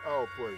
All praise.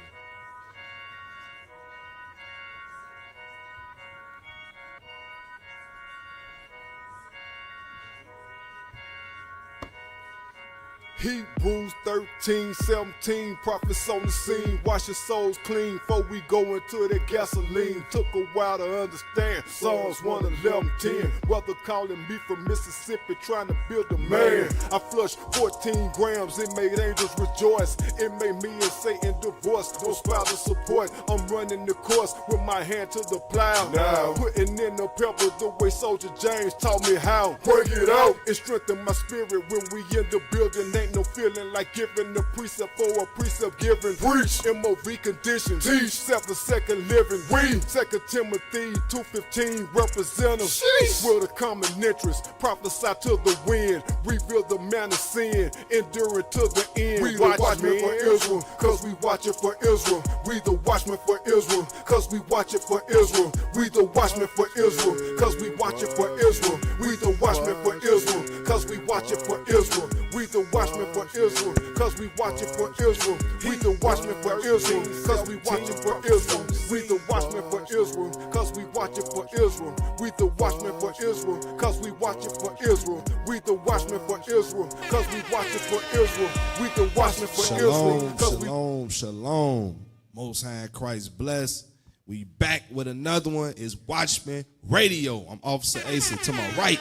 Hebrews 13:17, prophets on the scene, wash your souls clean before we go into the gasoline. Took a while to understand Psalms 111:10. Brother calling me from Mississippi, trying to build a man. I flushed 14 grams, it made angels rejoice. It made me and Satan divorce, no spousal support. I'm running the course with my hand to the plow. Now putting in the pepper the way Soldier James taught me how. Break it out, it strengthened my spirit when we in the building. Ain't no feeling like giving a precept for a precept given. Preach, MOV conditions, teach, second living. We, 2 Timothy 2:15, represent us with a common interest. Prophesy to the wind, reveal the man of sin, endure it to the end. We the watchmen for Israel, cause we watch it for Israel. We the watchmen for Israel, cause we watch it for Israel. We the watchmen for Israel, cause we watch it for Israel. We the watchmen for Israel, cause we watch it for Israel. We the watchmen for Israel, cause we watch it for Israel. We the watchmen for Israel, cause we watch it for Israel. We the watchmen for Israel, cause we watch it for Israel. We the watchmen for Israel, cause we watch it for Israel. We the watchmen for Israel, cause we watch it for Israel. We the watchmen for Israel. Shalom, shalom. Most High in Christ bless. We back with another one. It's Watchman Radio. I'm Officer Asa. To my right,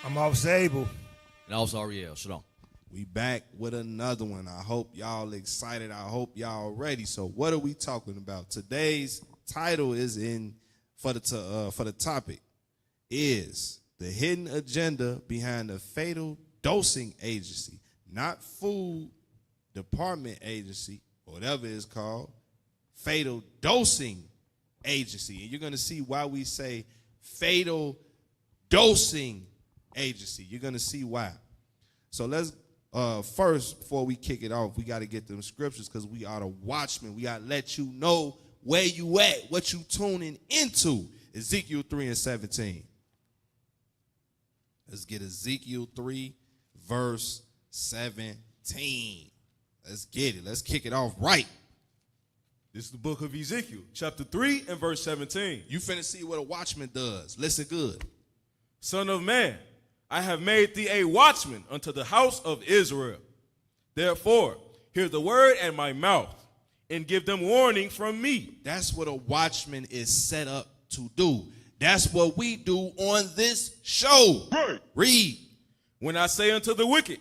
I'm Officer Abel. And also Ariel. Shalom. we back with another one. I hope y'all excited. I hope y'all ready. So what are we talking about? Today's title is for the topic is the hidden agenda behind the fatal dosing agency, not food department agency, or whatever it's called, fatal dosing agency. And you're going to see why we say fatal dosing agency. You're going to see why. So let's first, before we kick it off, we got to get them scriptures because we are the watchmen. We got to let you know where you at, what you tuning into. Ezekiel 3:17. Let's get Ezekiel 3, verse 17. Let's get it. Let's kick it off right. This is the book of Ezekiel, chapter 3 and verse 17. You finna see what a watchman does. Listen good. Son of man, I have made thee a watchman unto the house of Israel. Therefore, hear the word at my mouth, and give them warning from me. That's what a watchman is set up to do. That's what we do on this show. Right. Read. When I say unto the wicked,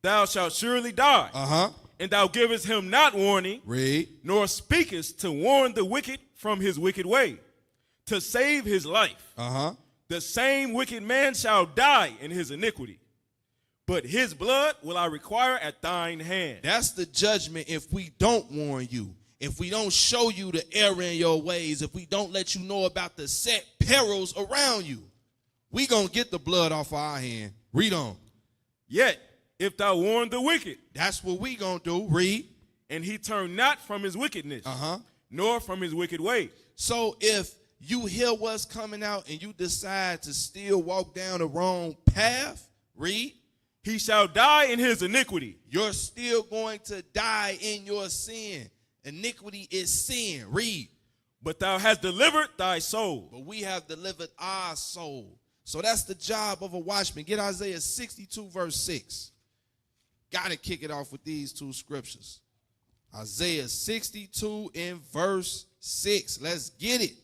thou shalt surely die, and thou givest him not warning, Read. nor speakest to warn the wicked from his wicked way, to save his life. The same wicked man shall die in his iniquity, but his blood will I require at thine hand. That's the judgment if we don't warn you, if we don't show you the error in your ways, if we don't let you know about the set perils around you. We gonna get the blood off our hand. Read on. Yet, if thou warn the wicked, that's what we gonna do. Read. And he turn not from his wickedness, nor from his wicked way. So if you hear what's coming out and you decide to still walk down the wrong path, read. He shall die in his iniquity. You're still going to die in your sin. Iniquity is sin. Read. But thou hast delivered thy soul. But we have delivered our soul. So that's the job of a watchman. Get Isaiah 62, verse 6. Got to kick it off with these two scriptures. Isaiah 62 and verse 6. Let's get it.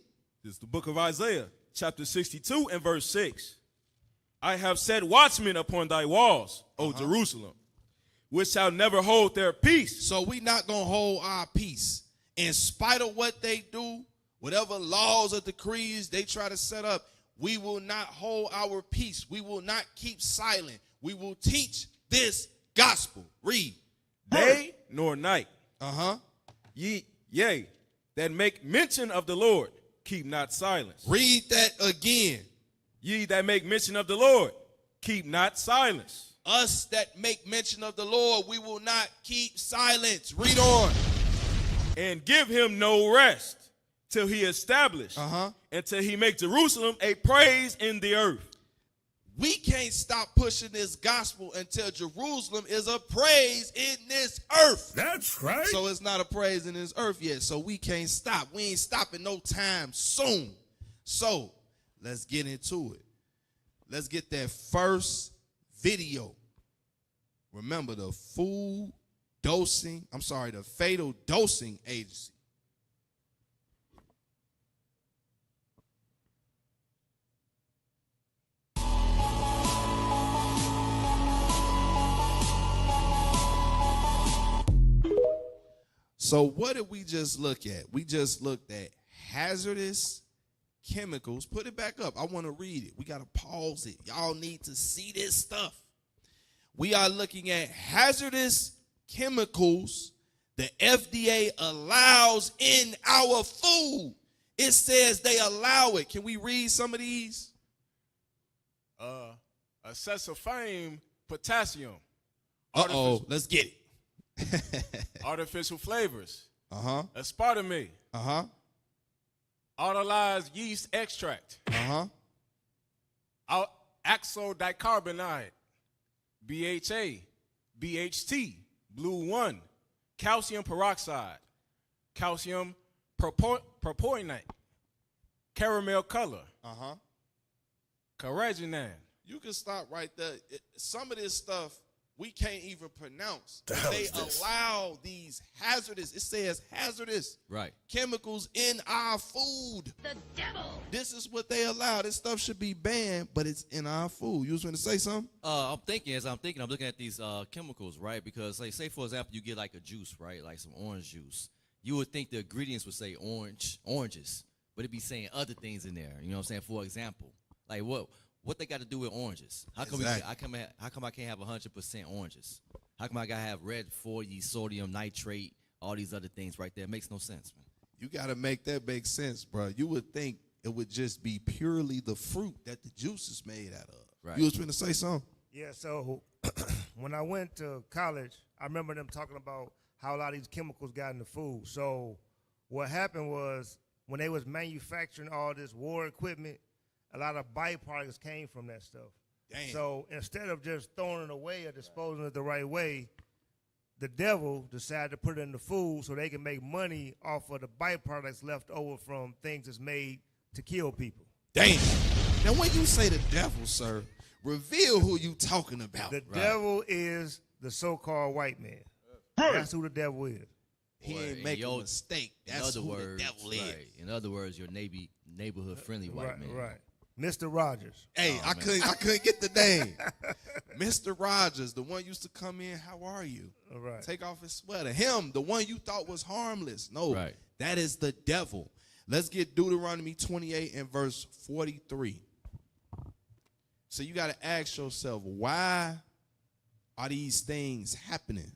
This is the book of Isaiah, chapter 62 and verse 6. I have set watchmen upon thy walls, O Jerusalem, which shall never hold their peace. So we not going to hold our peace. In spite of what they do, whatever laws or decrees they try to set up, we will not hold our peace. We will not keep silent. We will teach this gospel. Read. Day nor night. Yea, that make mention of the Lord, keep not silence. Read that again. Ye that make mention of the Lord, keep not silence. Us that make mention of the Lord, we will not keep silence. Read on. And give him no rest till he establish, until he make Jerusalem a praise in the earth. We can't stop pushing this gospel until Jerusalem is a praise in this earth. That's That's right. So it's not a praise in this earth yet. So we can't stop. We ain't stopping no time soon. So let's get into it. Let's get that first video. Remember the fatal dosing agency. So what did we just look at? We just looked at hazardous chemicals. Put it back up. I want to read it. We got to pause it. Y'all need to see this stuff. We are looking at hazardous chemicals the FDA allows in our food. It says they allow it. Can we read some of these? Accessophane potassium. Let's get it. Artificial flavors. Aspartame. Autolyzed yeast extract. Oxodicarbonide. BHA. BHT. Blue 1. Calcium peroxide. Calcium propionate. Caramel color. Carrageenan. You can stop right there. Some of this stuff we can't even pronounce. They allow these hazardous, it says hazardous chemicals in our food. The devil. This is what they allow. This stuff should be banned, but it's in our food. You was going to say something? I'm looking at these chemicals, right? Because say for example, you get like a juice, right? Like some orange juice. You would think the ingredients would say oranges, but it'd be saying other things in there. You know what I'm saying? For example, like what they got to do with oranges? How come I can't have 100% oranges? How come I got to have red 40, sodium nitrate, all these other things right there? It makes no sense, man. You got to make that make sense, bro. You would think it would just be purely the fruit that the juice is made out of. Right. You was going to say something? Yeah, so when I went to college, I remember them talking about how a lot of these chemicals got in the food. So what happened was when they was manufacturing all this war equipment, a lot of byproducts came from that stuff. Damn. So instead of just throwing it away or disposing it the right way, the devil decided to put it in the food so they can make money off of the byproducts left over from things that's made to kill people. Damn. Now when you say the devil, sir, reveal who you talking about. The devil is the so-called white man. That's who the devil is. He ain't making a mistake. That's who the devil is. In other words, your neighborhood friendly white man. Right. Mr. Rogers. Hey, I couldn't get the name. Mr. Rogers, the one used to come in, how are you? All right. Take off his sweater. Him, the one you thought was harmless. No, that is the devil. Let's get Deuteronomy 28 and verse 43. So you got to ask yourself, why are these things happening?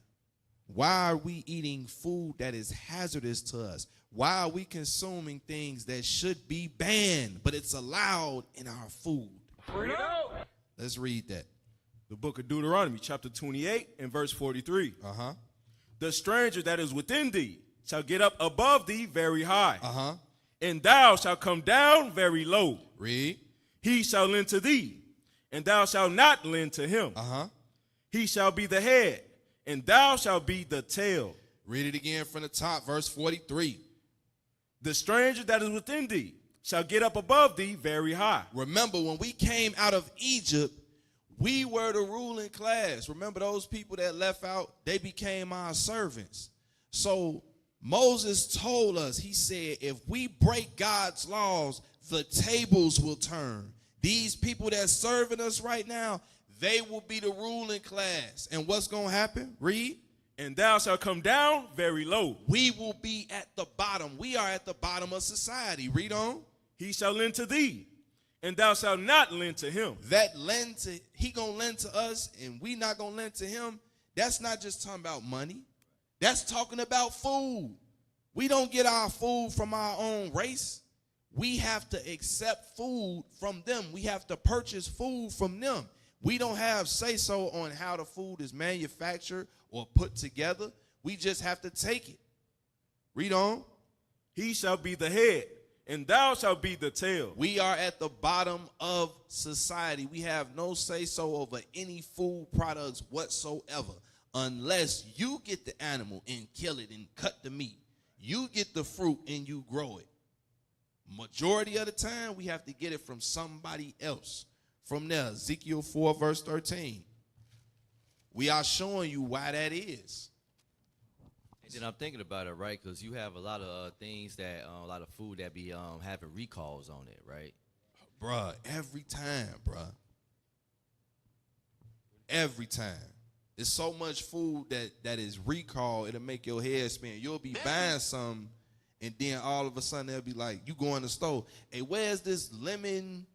Why are we eating food that is hazardous to us? Why are we consuming things that should be banned, but it's allowed in our food? Let's read that. The book of Deuteronomy, chapter 28 and verse 43. The stranger that is within thee shall get up above thee very high. And thou shalt come down very low. Read. He shall lend to thee, and thou shalt not lend to him. He shall be the head, and thou shalt be the tail. Read it again from the top, verse 43. The stranger that is within thee shall get up above thee very high. Remember, when we came out of Egypt, we were the ruling class. Remember those people that left out? They became our servants. So Moses told us, he said, if we break God's laws, the tables will turn. These people that's serving us right now, they will be the ruling class. And what's going to happen? Read. And thou shalt come down very low. We will be at the bottom. We are at the bottom of society. Read on. He shall lend to thee, and thou shalt not lend to him. He gonna lend to us, and we not gonna lend to him. That's not just talking about money. That's talking about food. We don't get our food from our own race. We have to accept food from them. We have to purchase food from them. We don't have say-so on how the food is manufactured or put together. We just have to take it. Read on. He shall be the head, and thou shalt be the tail. We are at the bottom of society. We have no say-so over any food products whatsoever. unless you get the animal and kill it and cut the meat. You get the fruit and you grow it. Majority of the time, we have to get it from somebody else. From there, Ezekiel 4, verse 13. We are showing you why that is. And then I'm thinking about it, right? Because you have a lot of things that, a lot of food that be having recalls on it, right? Bruh, every time, bruh. Every time. There's so much food that is recall, it'll make your head spin. You'll be buying something, and then all of a sudden they'll be like, you go in the store, hey, where's this lemon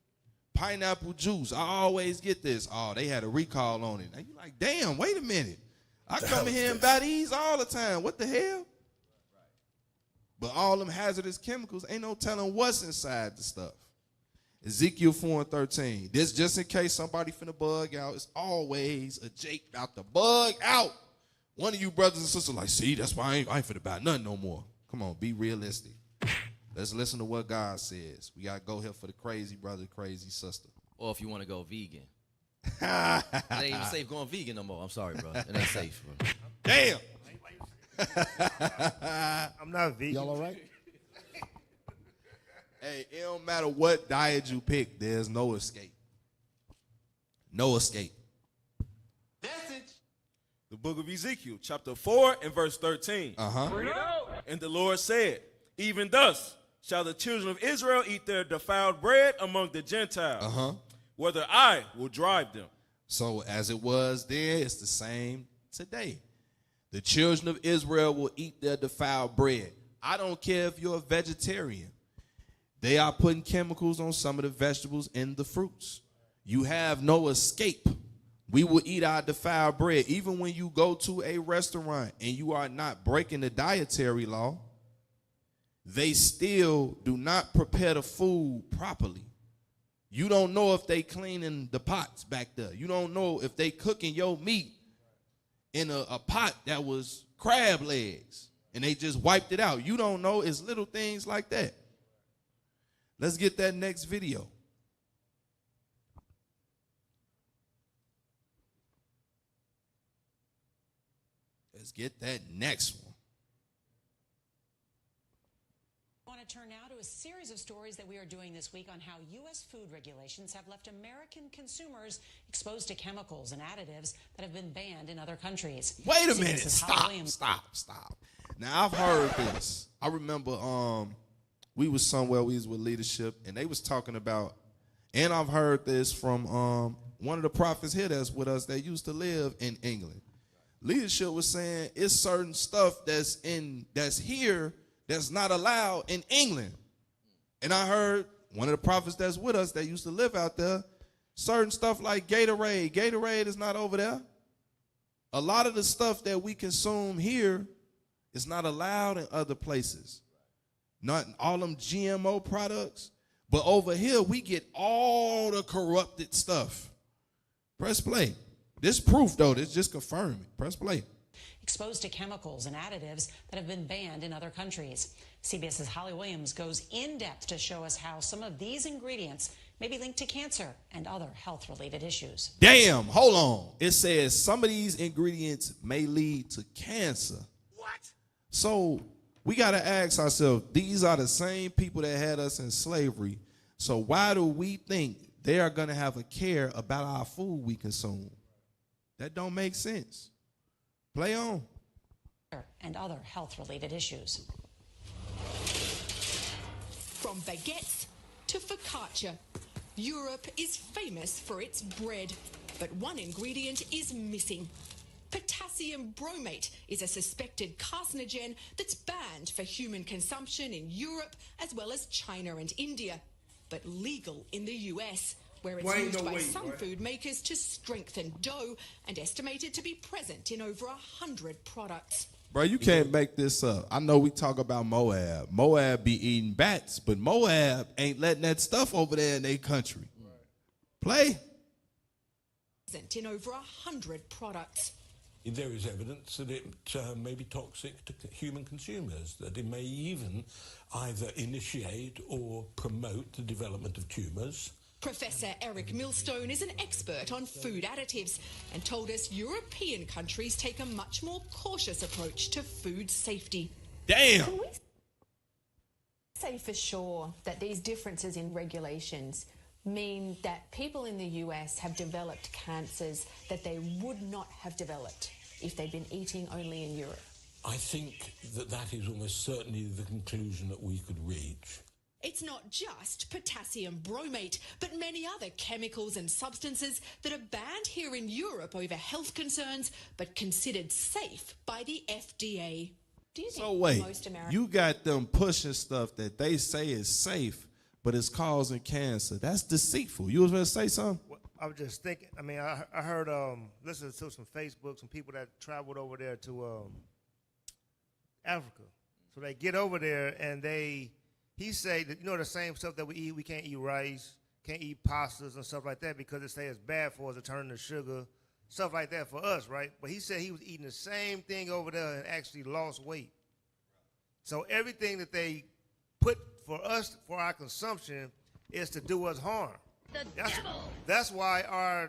pineapple juice? I always get this. Oh, they had a recall on it. Now you like, damn, wait a minute. I come in here and buy these all the time. What the hell? But all them hazardous chemicals, ain't no telling what's inside the stuff. Ezekiel 4 and 13. This just in case somebody finna bug out. It's always a Jake about to bug out. One of you brothers and sisters like, see, that's why I ain't finna buy nothing no more. Come on, be realistic. Let's listen to what God says. We got to go here for the crazy brother, crazy sister. Or if you want to go vegan. It ain't even safe going vegan no more. I'm sorry, bro. It ain't safe, bro. Damn. I'm not vegan. Y'all all right? Hey, it don't matter what diet you pick, there's no escape. No escape. The book of Ezekiel, chapter 4 and verse 13. Uh-huh. And the Lord said, even thus shall the children of Israel eat their defiled bread among the Gentiles, whether I will drive them. So as it was then, it's the same today. The children of Israel will eat their defiled bread. I don't care if you're a vegetarian. They are putting chemicals on some of the vegetables and the fruits. You have no escape. We will eat our defiled bread. Even when you go to a restaurant and you are not breaking the dietary law, they still do not prepare the food properly. You don't know if they cleaning the pots back there. You don't know if they cooking your meat in a pot that was crab legs and they just wiped it out. You don't know. It's little things like that. Let's get that next video. Let's get that next one. I want to turn now to a series of stories that we are doing this week on how U.S. food regulations have left American consumers exposed to chemicals and additives that have been banned in other countries. Wait a minute. CBS's Stop. Now, I've heard this. I remember we was somewhere, we was with leadership, and they was talking about, and I've heard this from one of the prophets here that's with us that used to live in England. Leadership was saying it's certain stuff that's here that's not allowed in England. And I heard one of the prophets that's with us that used to live out there, certain stuff like Gatorade. Gatorade is not over there. A lot of the stuff that we consume here is not allowed in other places. Not all them GMO products. But over here, we get all the corrupted stuff. Press play. This proof, though, this just confirmed it. Press play. exposed to chemicals and additives that have been banned in other countries. CBS's Holly Williams goes in depth to show us how some of these ingredients may be linked to cancer and other health-related issues. Damn, hold on. It says some of these ingredients may lead to cancer. What? So we got to ask ourselves, these are the same people that had us in slavery. So why do we think they are going to have a care about our food we consume? That don't make sense. Play on. And other health-related issues. From baguettes to focaccia, Europe is famous for its bread, but one ingredient is missing. Potassium bromate is a suspected carcinogen that's banned for human consumption in Europe as well as China and India, but legal in the US, where it's used by some food makers to strengthen dough and estimated to be present in over 100 products. Bro, you can't make this up. I know we talk about Moab. Moab be eating bats, but Moab ain't letting that stuff over there in their country. Play. Present in over 100 products. There is evidence that it may be toxic to human consumers, that it may even either initiate or promote the development of tumours. Professor Eric Millstone is an expert on food additives and told us European countries take a much more cautious approach to food safety. Damn. Can we say for sure that these differences in regulations mean that people in the US have developed cancers that they would not have developed if they'd been eating only in Europe? I think that is almost certainly the conclusion that we could reach. It's not just potassium bromate, but many other chemicals and substances that are banned here in Europe over health concerns, but considered safe by the FDA. Do you think So wait, most Americans... you got them pushing stuff that they say is safe, but it's causing cancer. That's deceitful. You was going to say something? Well, I was just thinking, I mean, I heard, listened to some Facebook, some people that traveled over there to Africa. So they get over there and he say that, you know, the same stuff that we eat, we can't eat rice, can't eat pastas and stuff like that because they say it's bad for us to turn to sugar, stuff like that for us, right? But he said he was eating the same thing over there and actually lost weight. So everything that they put for us, for our consumption, is to do us harm. That's why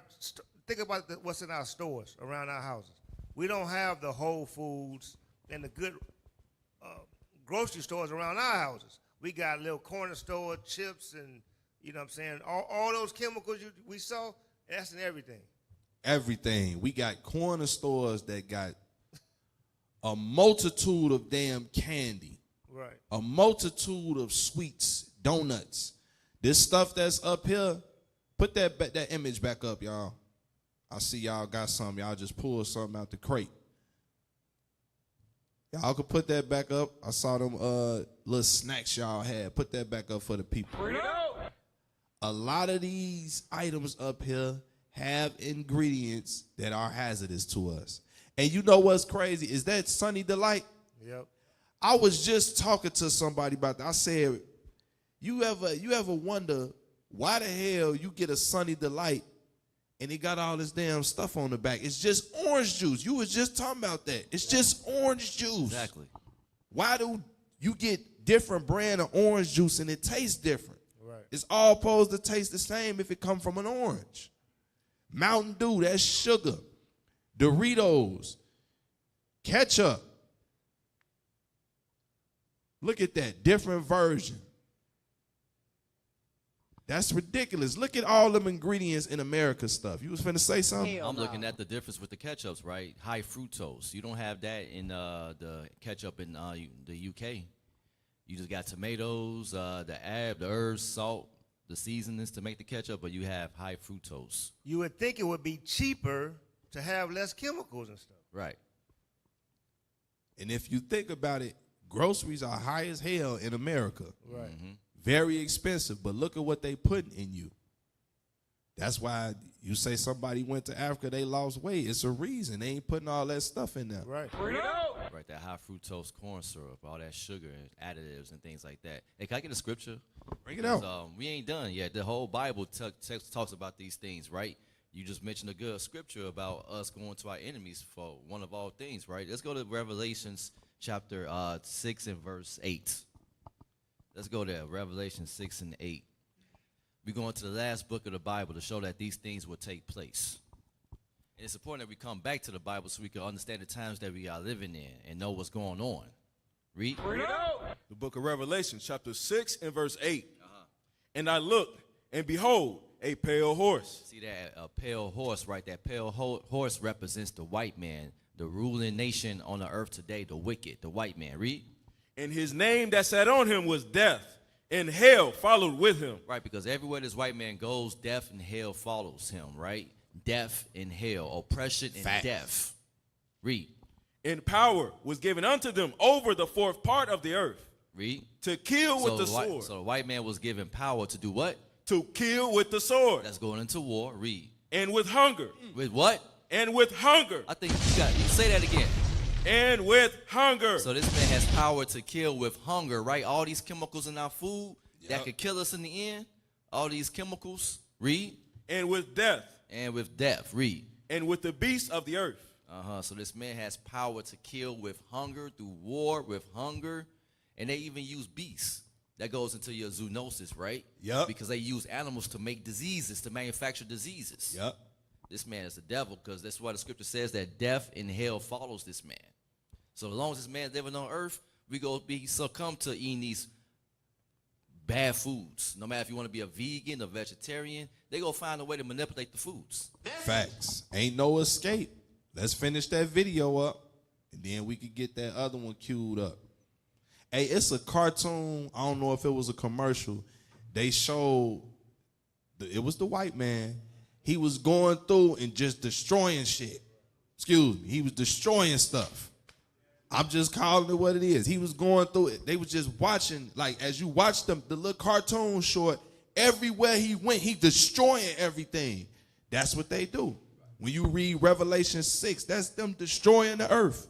think about what's in our stores around our houses. We don't have the Whole Foods and the good grocery stores around our houses. We got little corner store, chips, and, you know what I'm saying, all those chemicals we saw, that's in everything. Everything. We got corner stores that got a multitude of damn candy. Right. A multitude of sweets, donuts. This stuff that's up here, put that image back up, y'all. I see y'all got something. Y'all just pulled something out the crate. Y'all could put that back up. I saw them little snacks y'all had. Put that back up for the people. A lot of these items up here have ingredients that are hazardous to us. And you know what's crazy? Is that Sunny Delight? Yep. I was just talking to somebody about that. I said, you ever wonder why the hell you get a Sunny Delight and it got all this damn stuff on the back? It's just orange juice. You was just talking about that. It's just orange juice. Exactly. Why do you get different brand of orange juice and it tastes different? Right. It's all supposed to taste the same if it come from an orange. Mountain Dew, that's sugar. Doritos, ketchup. Look at that, different version. That's ridiculous. Look at all them ingredients in America stuff. You was finna say something? I'm looking at the difference with the ketchups, right? High fructose. You don't have that in the ketchup in the UK. You just got tomatoes, the herbs, salt, the seasonings to make the ketchup, but you have high fructose. You would think it would be cheaper to have less chemicals and stuff. Right. And if you think about it, groceries are high as hell in America. Right. Mm-hmm. Very expensive, but look at what they put in you. That's why you say somebody went to Africa, they lost weight. It's a reason. They ain't putting all that stuff in there. Right. Right, that high fructose corn syrup, all that sugar and additives and things like that. Hey, can I get a scripture? Bring it out. We ain't done yet. The whole Bible talks about these things, right? You just mentioned a good scripture about us going to our enemies for one of all things, right? Let's go to Revelations chapter 6 and verse 8. Let's go there, Revelation 6 and 8. We're going to the last book of the Bible to show that these things will take place. And it's important that we come back to the Bible so we can understand the times that we are living in and know what's going on. Read. The book of Revelation, chapter 6 and verse 8. And I looked, and behold, a pale horse. See that? A pale horse, right? That pale horse represents the white man, the ruling nation on the earth today, the wicked, the white man. Read. And his name that sat on him was Death, and hell followed with him. Right, because everywhere this white man goes, death and hell follows him, right? Death and hell, oppression and death. Read. And power was given unto them over the fourth part of the earth. Read. To kill with the sword. So the white man was given power to do what? To kill with the sword. That's going into war. Read. And with hunger. With what? And with hunger. I think you say that again. And with hunger. So this man has power to kill with hunger, right? All these chemicals in our food that could kill us in the end. All these chemicals. Read. And with death. And with death. Read. And with the beasts of the earth. So this man has power to kill with hunger, through war, with hunger. And they even use beasts. That goes into your zoonosis, right? Yep. Because they use animals to make diseases, to manufacture diseases. Yep. This man is the devil, because that's why the scripture says that death and hell follows this man. So as long as this man's living on earth, we go be succumb to eating these bad foods. No matter if you want to be a vegan or vegetarian, they go find a way to manipulate the foods. Facts. Ain't no escape. Let's finish that video up, and then we could get that other one queued up. Hey, it's a cartoon. I don't know if it was a commercial. They showed, it was the white man. He was going through and just destroying shit. Excuse me. He was destroying stuff. I'm just calling it what it is. He was going through it. They was just watching, like, as you watch them, the little cartoon short, everywhere he went, he destroying everything. That's what they do. When you read Revelation 6, that's them destroying the earth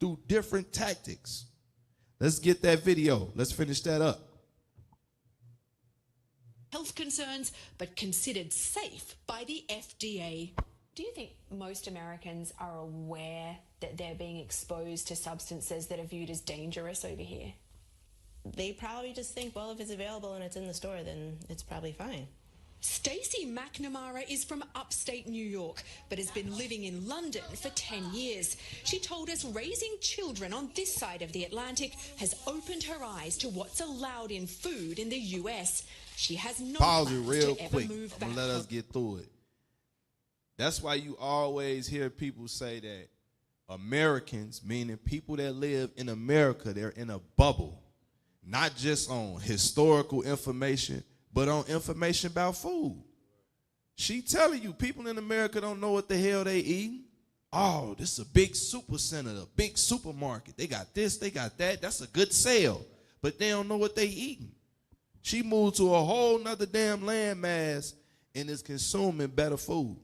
through different tactics. Let's get that video. Let's finish that up. Health concerns, but considered safe by the FDA. Do you think most Americans are aware that they're being exposed to substances that are viewed as dangerous over here? They probably just think, well, if it's available and it's in the store, then it's probably fine. Stacey McNamara is from upstate New York, but has been living in London for 10 years. She told us raising children on this side of the Atlantic has opened her eyes to what's allowed in food in the US. She has no Pause it plans real to ever quick. move I'm back gonna let us home. get through it. That's why you always hear people say that Americans, meaning people that live in America, they're in a bubble. Not just on historical information, but on information about food. She telling you people in America don't know what the hell they eating. Oh, this is a big super center, a big supermarket. They got this, they got that. That's a good sale. But they don't know what they eating. She moved to a whole nother damn landmass and is consuming better food.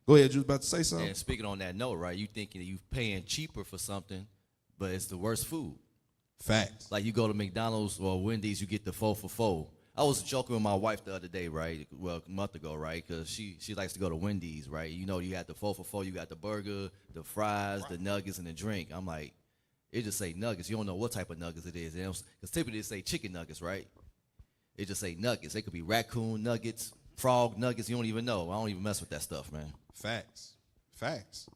Go ahead, you was about to say something? And speaking on that note, right, you thinking that you paying cheaper for something, but it's the worst food. Facts. Like you go to McDonald's or Wendy's, you get the 4 for $4. I was joking with my wife the other day, right? Well, a month ago, right? Because she likes to go to Wendy's, right? You know, you got the 4 for $4, you got the burger, the fries, the nuggets, and the drink. I'm like, it just say nuggets. You don't know what type of nuggets it is. Because typically they say chicken nuggets, right? It just say nuggets. They could be raccoon nuggets, frog nuggets. You don't even know. I don't even mess with that stuff, man. Facts. Facts.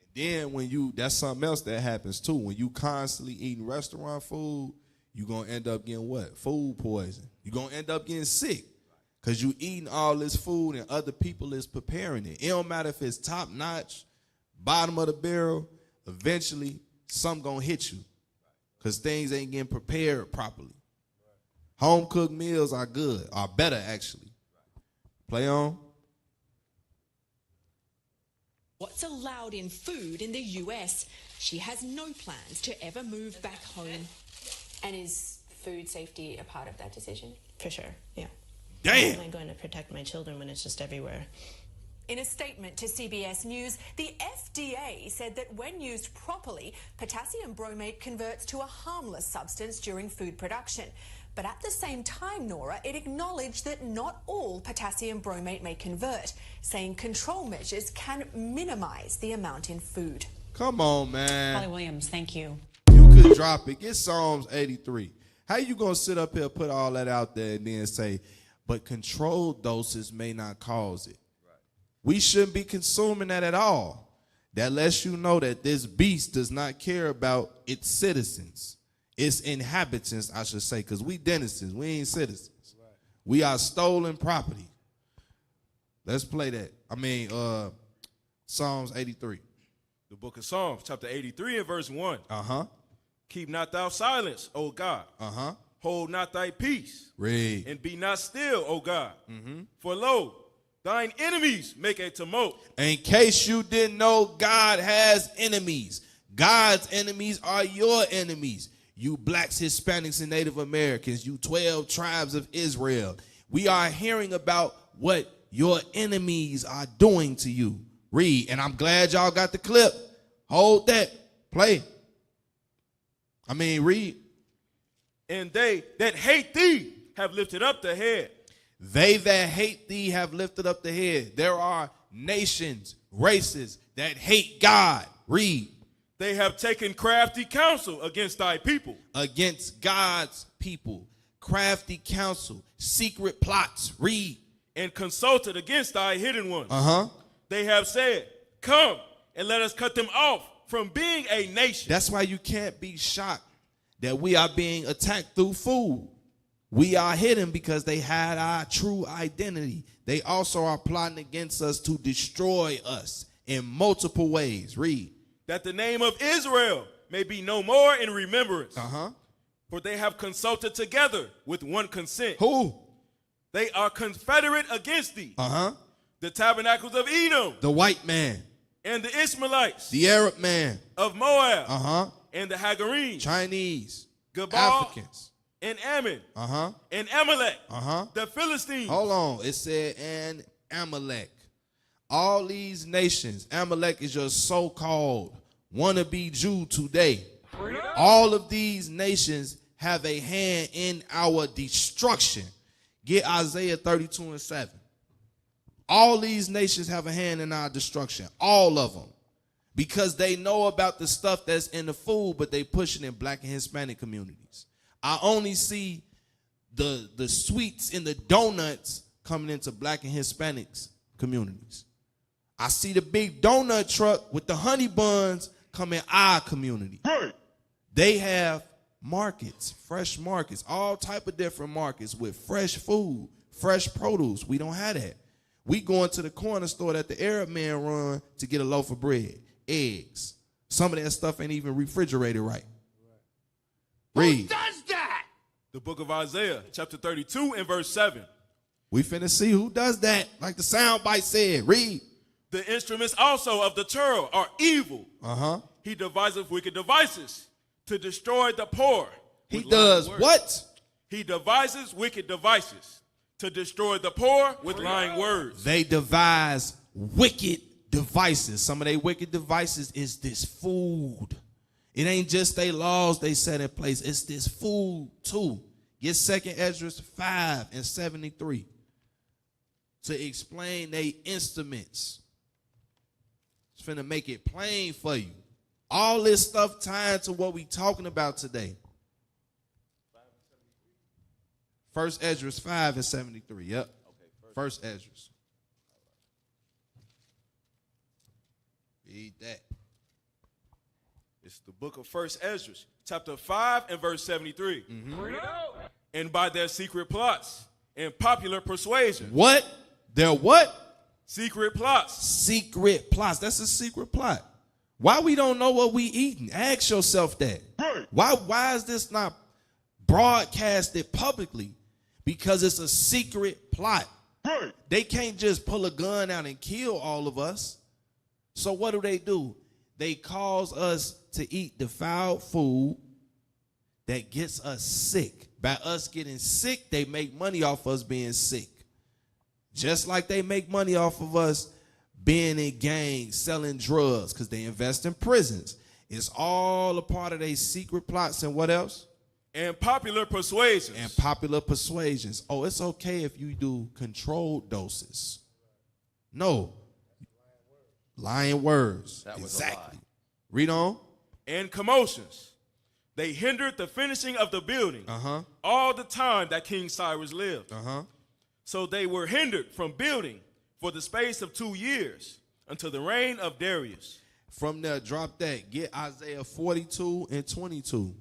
And then when you, that's something else that happens too. When you constantly eating restaurant food, you're going to end up getting what? Food poison. You're going to end up getting sick because you eating all this food and other people is preparing it. It don't matter if it's top notch, bottom of the barrel, eventually something going to hit you because things ain't getting prepared properly. Home cooked meals are good, are better actually. Play on. What's allowed in food in the US? She has no plans to ever move back home. And is food safety a part of that decision? For sure, yeah. Damn. How am I going to protect my children when it's just everywhere? In a statement to CBS News, the FDA said that when used properly, potassium bromate converts to a harmless substance during food production. But at the same time, Nora, it acknowledged that not all potassium bromate may convert, saying control measures can minimize the amount in food. Come on, man. Holly Williams, thank you. You could drop it. Get Psalms 83. How you going to sit up here, put all that out there, and then say, but controlled doses may not cause it? Right. We shouldn't be consuming that at all. That lets you know that this beast does not care about its citizens. Its inhabitants, I should say, because we denizens, we ain't citizens. Right. We are stolen property. Let's play that. Psalms 83. The book of Psalms, chapter 83 and verse 1. Uh-huh. Keep not thou silence, O God. Uh-huh. Hold not thy peace. Read. And be not still, O God. Mm-hmm. For lo, thine enemies make a tumult. In case you didn't know, God has enemies. God's enemies are your enemies. You blacks, Hispanics, and Native Americans, you 12 tribes of Israel. We are hearing about what your enemies are doing to you. Read. And I'm glad y'all got the clip. Hold that. Play. Read. And they that hate thee have lifted up the head. They that hate thee have lifted up the head. There are nations, races that hate God. Read. They have taken crafty counsel against thy people. Against God's people. crafty counsel, secret plots. Read. And consulted against thy hidden ones. They have said, come and let us cut them off from being a nation. That's why you can't be shocked that we are being attacked through food. We are hidden because they had our true identity. They also are plotting against us to destroy us in multiple ways. Read. That the name of Israel may be no more in remembrance. For they have consulted together with one consent. Who? They are confederate against thee. The tabernacles of Edom. The white man. And the Ishmaelites. The Arab man. Of Moab. And the Hagarenes. Chinese. Gabal, Africans. And Ammon. And Amalek. The Philistines. Hold on. It said, and Amalek. All these nations, Amalek is your so-called wannabe Jew today. All of these nations have a hand in our destruction. Get Isaiah 32:7. All these nations have a hand in our destruction. All of them. Because they know about the stuff that's in the food, but they push it in black and Hispanic communities. I only see the sweets and the donuts coming into black and Hispanics communities. I see the big donut truck with the honey buns come in our community. They have markets, fresh markets, all type of different markets with fresh food, fresh produce. We don't have that. We go into the corner store that the Arab man run to get a loaf of bread, eggs. Some of that stuff ain't even refrigerated right. Read. Who does that? The book of Isaiah, chapter 32 and verse 7. We finna see who does that, like the soundbite said. Read. The instruments also of the Torah are evil. He deviseth wicked devices to destroy the poor. He does what? He devises wicked devices to destroy the poor with lying words. They devise wicked devices. Some of their wicked devices is this food. It ain't just they laws they set in place. It's this food too. Get 2 Ezra 5 and 73 to explain they instruments. It's finna make it plain for you. All this stuff tied to what we talking about today. 1 Ezra 5 and 73. Yep. First Ezra. Read that. It's the book of 1 Ezra, chapter 5 and verse 73. And by their secret plots and popular persuasion. What? Their what? Secret plots. Secret plots. That's a secret plot. Why we don't know what we eating? Ask yourself that. Why is this not broadcasted publicly? Because it's a secret plot. They can't just pull a gun out and kill all of us. So what do? They cause us to eat defiled food that gets us sick. By us getting sick, they make money off us being sick. Just like they make money off of us being in gangs, selling drugs, because they invest in prisons. It's all a part of their secret plots and what else? And popular persuasions. And popular persuasions. Oh, it's okay if you do controlled doses. No. Lying words. That was exactly. a lie. Read on. And commotions. They hindered the finishing of the building all the time that King Cyrus lived. So they were hindered from building for the space of 2 years until the reign of Darius. From there, drop that. Get Isaiah 42 and 22.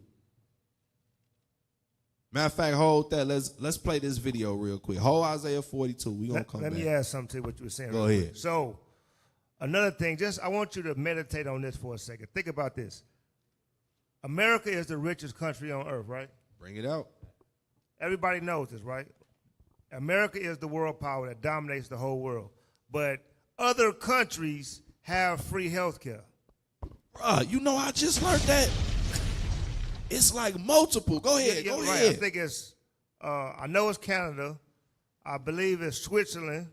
Matter of fact, hold that. Let's play this video real quick. Hold Isaiah 42. We gonna come back. Let me add something to what you were saying. Go ahead. So, another thing, I want you to meditate on this for a second. Think about this. America is the richest country on earth, right? Bring it out. Everybody knows this, right? America is the world power that dominates the whole world. But other countries have free health care. Bruh, you know I just learned that. It's like multiple. Go ahead. Go right. ahead. I think it's, I know it's Canada. I believe it's Switzerland.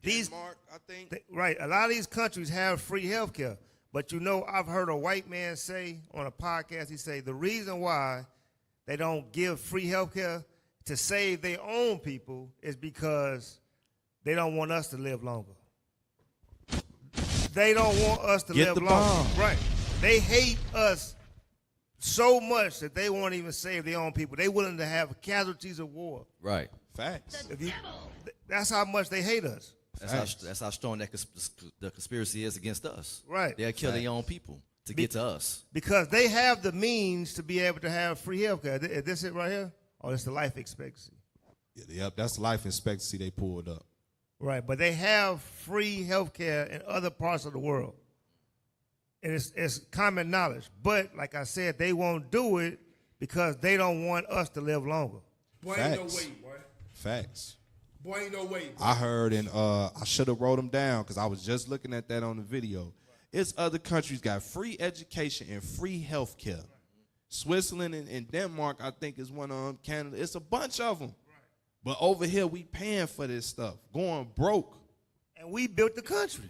Denmark, I think. Right. A lot of these countries have free health care. But you know, I've heard a white man say on a podcast, he say, the reason why they don't give free health care to save their own people is because they don't want us to live longer. They don't want us to live longer. Right. They hate us so much that they won't even save their own people. They willing to have casualties of war. Right. Facts. That's how much they hate us. That's how strong the conspiracy is against us. Right. They'll kill their own people to get to us. Because they have the means to be able to have free health care. Is this it right here? Or it's the life expectancy? Yep, that's the life expectancy they pulled up. Right, but they have free health care in other parts of the world. And it's common knowledge. But like I said, they won't do it because they don't want us to live longer. Boy, Facts. ain't no way, boy. Facts. Boy, ain't no way. Boy. I heard, and I should have wrote them down because I was just looking at that on the video. It's other countries got free education and free health care. Switzerland and Denmark, I think, is one of them. Canada, it's a bunch of them. But over here, we paying for this stuff, going broke. And we built the country.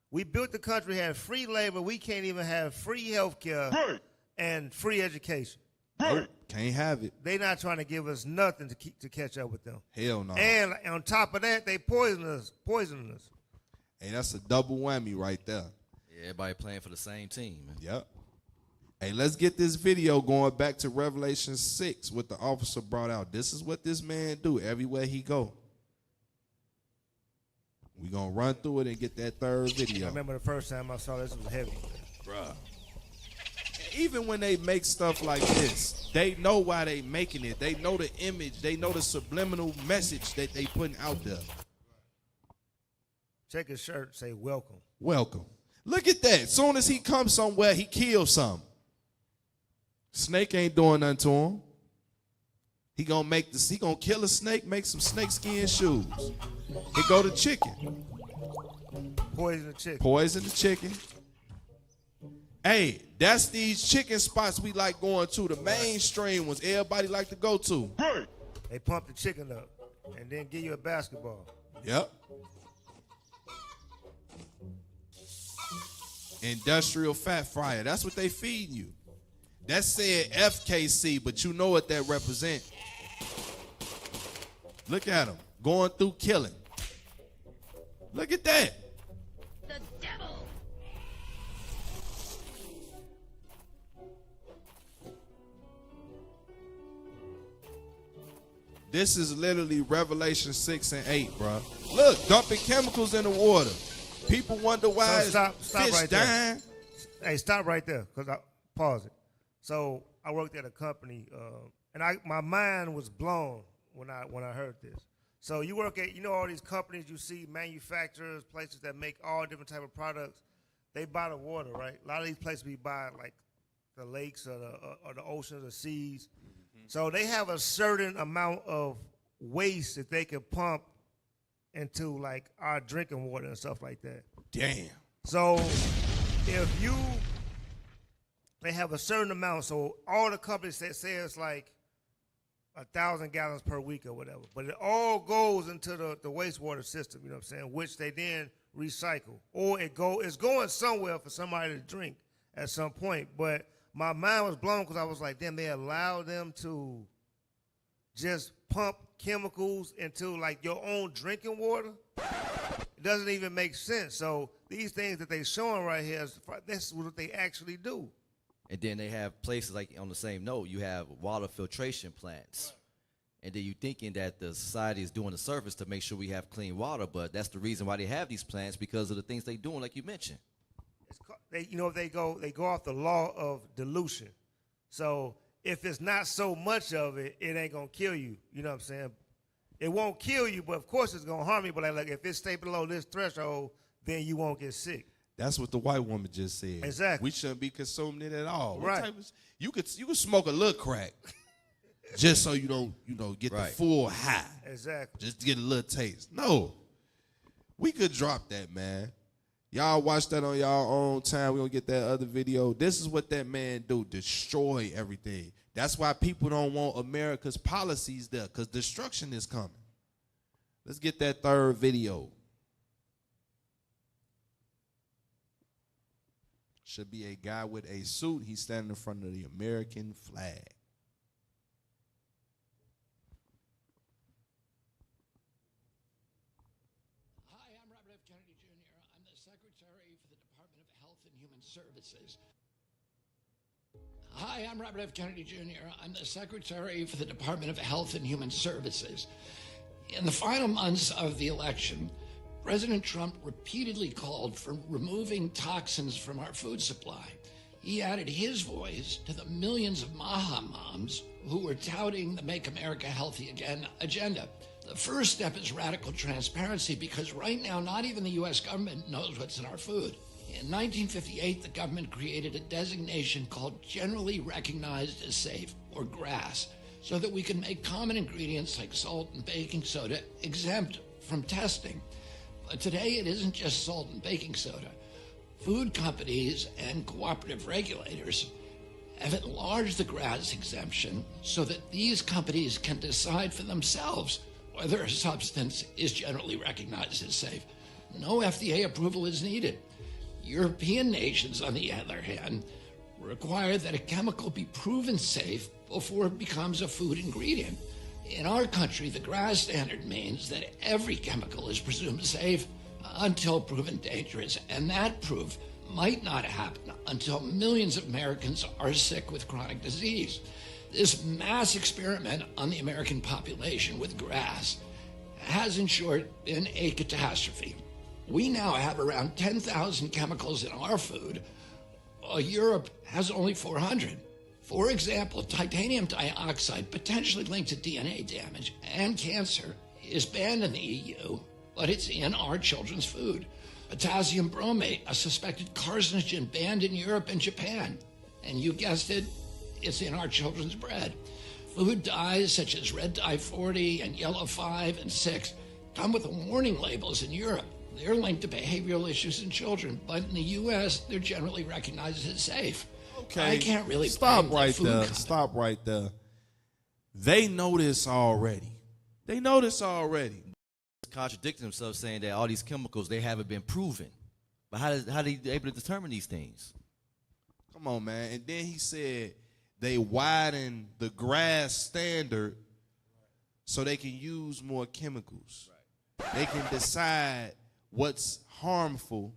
We built the country, had free labor. We can't even have free health care and free education. Nope, can't have it. They not trying to give us nothing to catch up with them. Hell no. And on top of that, they poison us. Hey, that's a double whammy right there. Yeah, everybody playing for the same team, man. Yep. Hey, let's get this video going back to Revelation 6, what the officer brought out. This is what this man do everywhere he go. We gonna run through it and get that third video. I remember the first time I saw this, it was heavy. Bruh. Even when they make stuff like this, they know why they making it. They know the image. They know the subliminal message that they putting out there. Check his shirt, say welcome. Welcome. Look at that. As soon as he comes somewhere, he kills something. Snake ain't doing nothing to him. He gonna kill a snake, make some snakeskin shoes. He go to chicken. Poison the chicken. Poison the chicken. Hey, that's these chicken spots we like going to, the mainstream ones everybody like to go to. They pump the chicken up and then give you a basketball. Yep. Industrial fat fryer. That's what they feed you. That said FKC, but you know what that represents. Look at them going through killing. Look at that. The devil. This is literally Revelation 6 and 8, bro. Look, dumping chemicals in the water. People wonder why stop fish right dying. There. Hey, stop right there, because I pause it. So I worked at a company, and my mind was blown when I heard this. So you work at, all these companies you see, manufacturers, places that make all different type of products. They buy the water, right? A lot of these places we buy like the lakes or the oceans or seas. Mm-hmm. So they have a certain amount of waste that they can pump into like our drinking water and stuff like that. Damn. So they have a certain amount. So all the companies that say it's like 1,000 gallons per week or whatever, but it all goes into the wastewater system, you know what I'm saying, which they then recycle. Or it's going somewhere for somebody to drink at some point. But my mind was blown because I was like, damn, they allow them to just pump chemicals into like your own drinking water? It doesn't even make sense. So these things that they're showing right here, this is what they actually do. And then they have places like on the same note, you have water filtration plants. And then you thinking that the society is doing a service to make sure we have clean water, but that's the reason why they have these plants, because of the things they're doing, like you mentioned. They go off the law of dilution. So if it's not so much of it, it ain't gonna kill you. You know what I'm saying? It won't kill you, but of course it's gonna harm you. But like if it stay below this threshold, then you won't get sick. That's what the white woman just said. Exactly. We shouldn't be consuming it at all. Right. You could smoke a little crack, just so you don't get the full high. Exactly. Just to get a little taste. No, we could drop that, man. Y'all watch that on y'all own time. We gonna get that other video. This is what that man do: destroy everything. That's why people don't want America's policies there, because destruction is coming. Let's get that third video. Should be a guy with a suit. He's standing in front of the American flag. Hi, I'm Robert F. Kennedy Jr. I'm the Secretary for the Department of Health and Human Services. Hi, Hi, I'm Robert F. Kennedy Jr. I'm the Secretary for the Department of Health and Human Services. In the final months of the election, President Trump repeatedly called for removing toxins from our food supply. He added his voice to the millions of Maha moms who were touting the Make America Healthy Again agenda. The first step is radical transparency because right now, not even the U.S. government knows what's in our food. In 1958, the government created a designation called Generally Recognized as Safe, or GRAS, so that we can make common ingredients like salt and baking soda exempt from testing. But today, it isn't just salt and baking soda. Food companies and cooperative regulators have enlarged the GRAS exemption so that these companies can decide for themselves whether a substance is generally recognized as safe. No FDA approval is needed. European nations, on the other hand, require that a chemical be proven safe before it becomes a food ingredient. In our country, the GRAS standard means that every chemical is presumed safe until proven dangerous, and that proof might not happen until millions of Americans are sick with chronic disease. This mass experiment on the American population with GRAS has, in short, been a catastrophe. We now have around 10,000 chemicals in our food. Europe has only 400. For example, titanium dioxide, potentially linked to DNA damage and cancer, is banned in the EU, but it's in our children's food. Potassium bromate, a suspected carcinogen, banned in Europe and Japan. And you guessed it, it's in our children's bread. Food dyes such as red dye 40 and yellow 5 and 6 come with warning labels in Europe. They're linked to behavioral issues in children, but in the U.S., they're generally recognized as safe. Okay, I can't really stop right food there. company. Stop right there. They know this already. They know this already. Contradicting themselves, saying that all these chemicals, they haven't been proven. But how are they able to determine these things? Come on, man. And then he said they widen the GRAS standard so they can use more chemicals. Right. They can decide what's harmful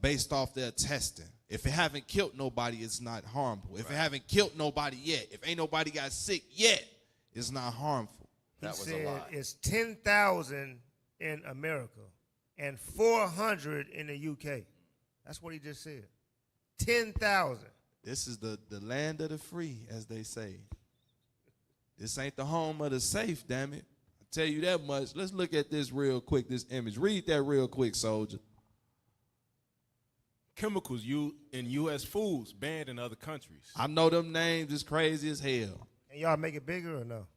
based off their testing. If it haven't killed nobody, it's not harmful. If it haven't killed nobody yet, if ain't nobody got sick yet, it's not harmful. He said it's 10,000 in America and 400 in the UK. That's what he just said. 10,000. This is the land of the free, as they say. This ain't the home of the safe, damn it. I tell you that much. Let's look at this real quick, this image. Read that real quick, soldier. Chemicals used in U.S. foods banned in other countries. I know them names is crazy as hell. And y'all make it bigger or no?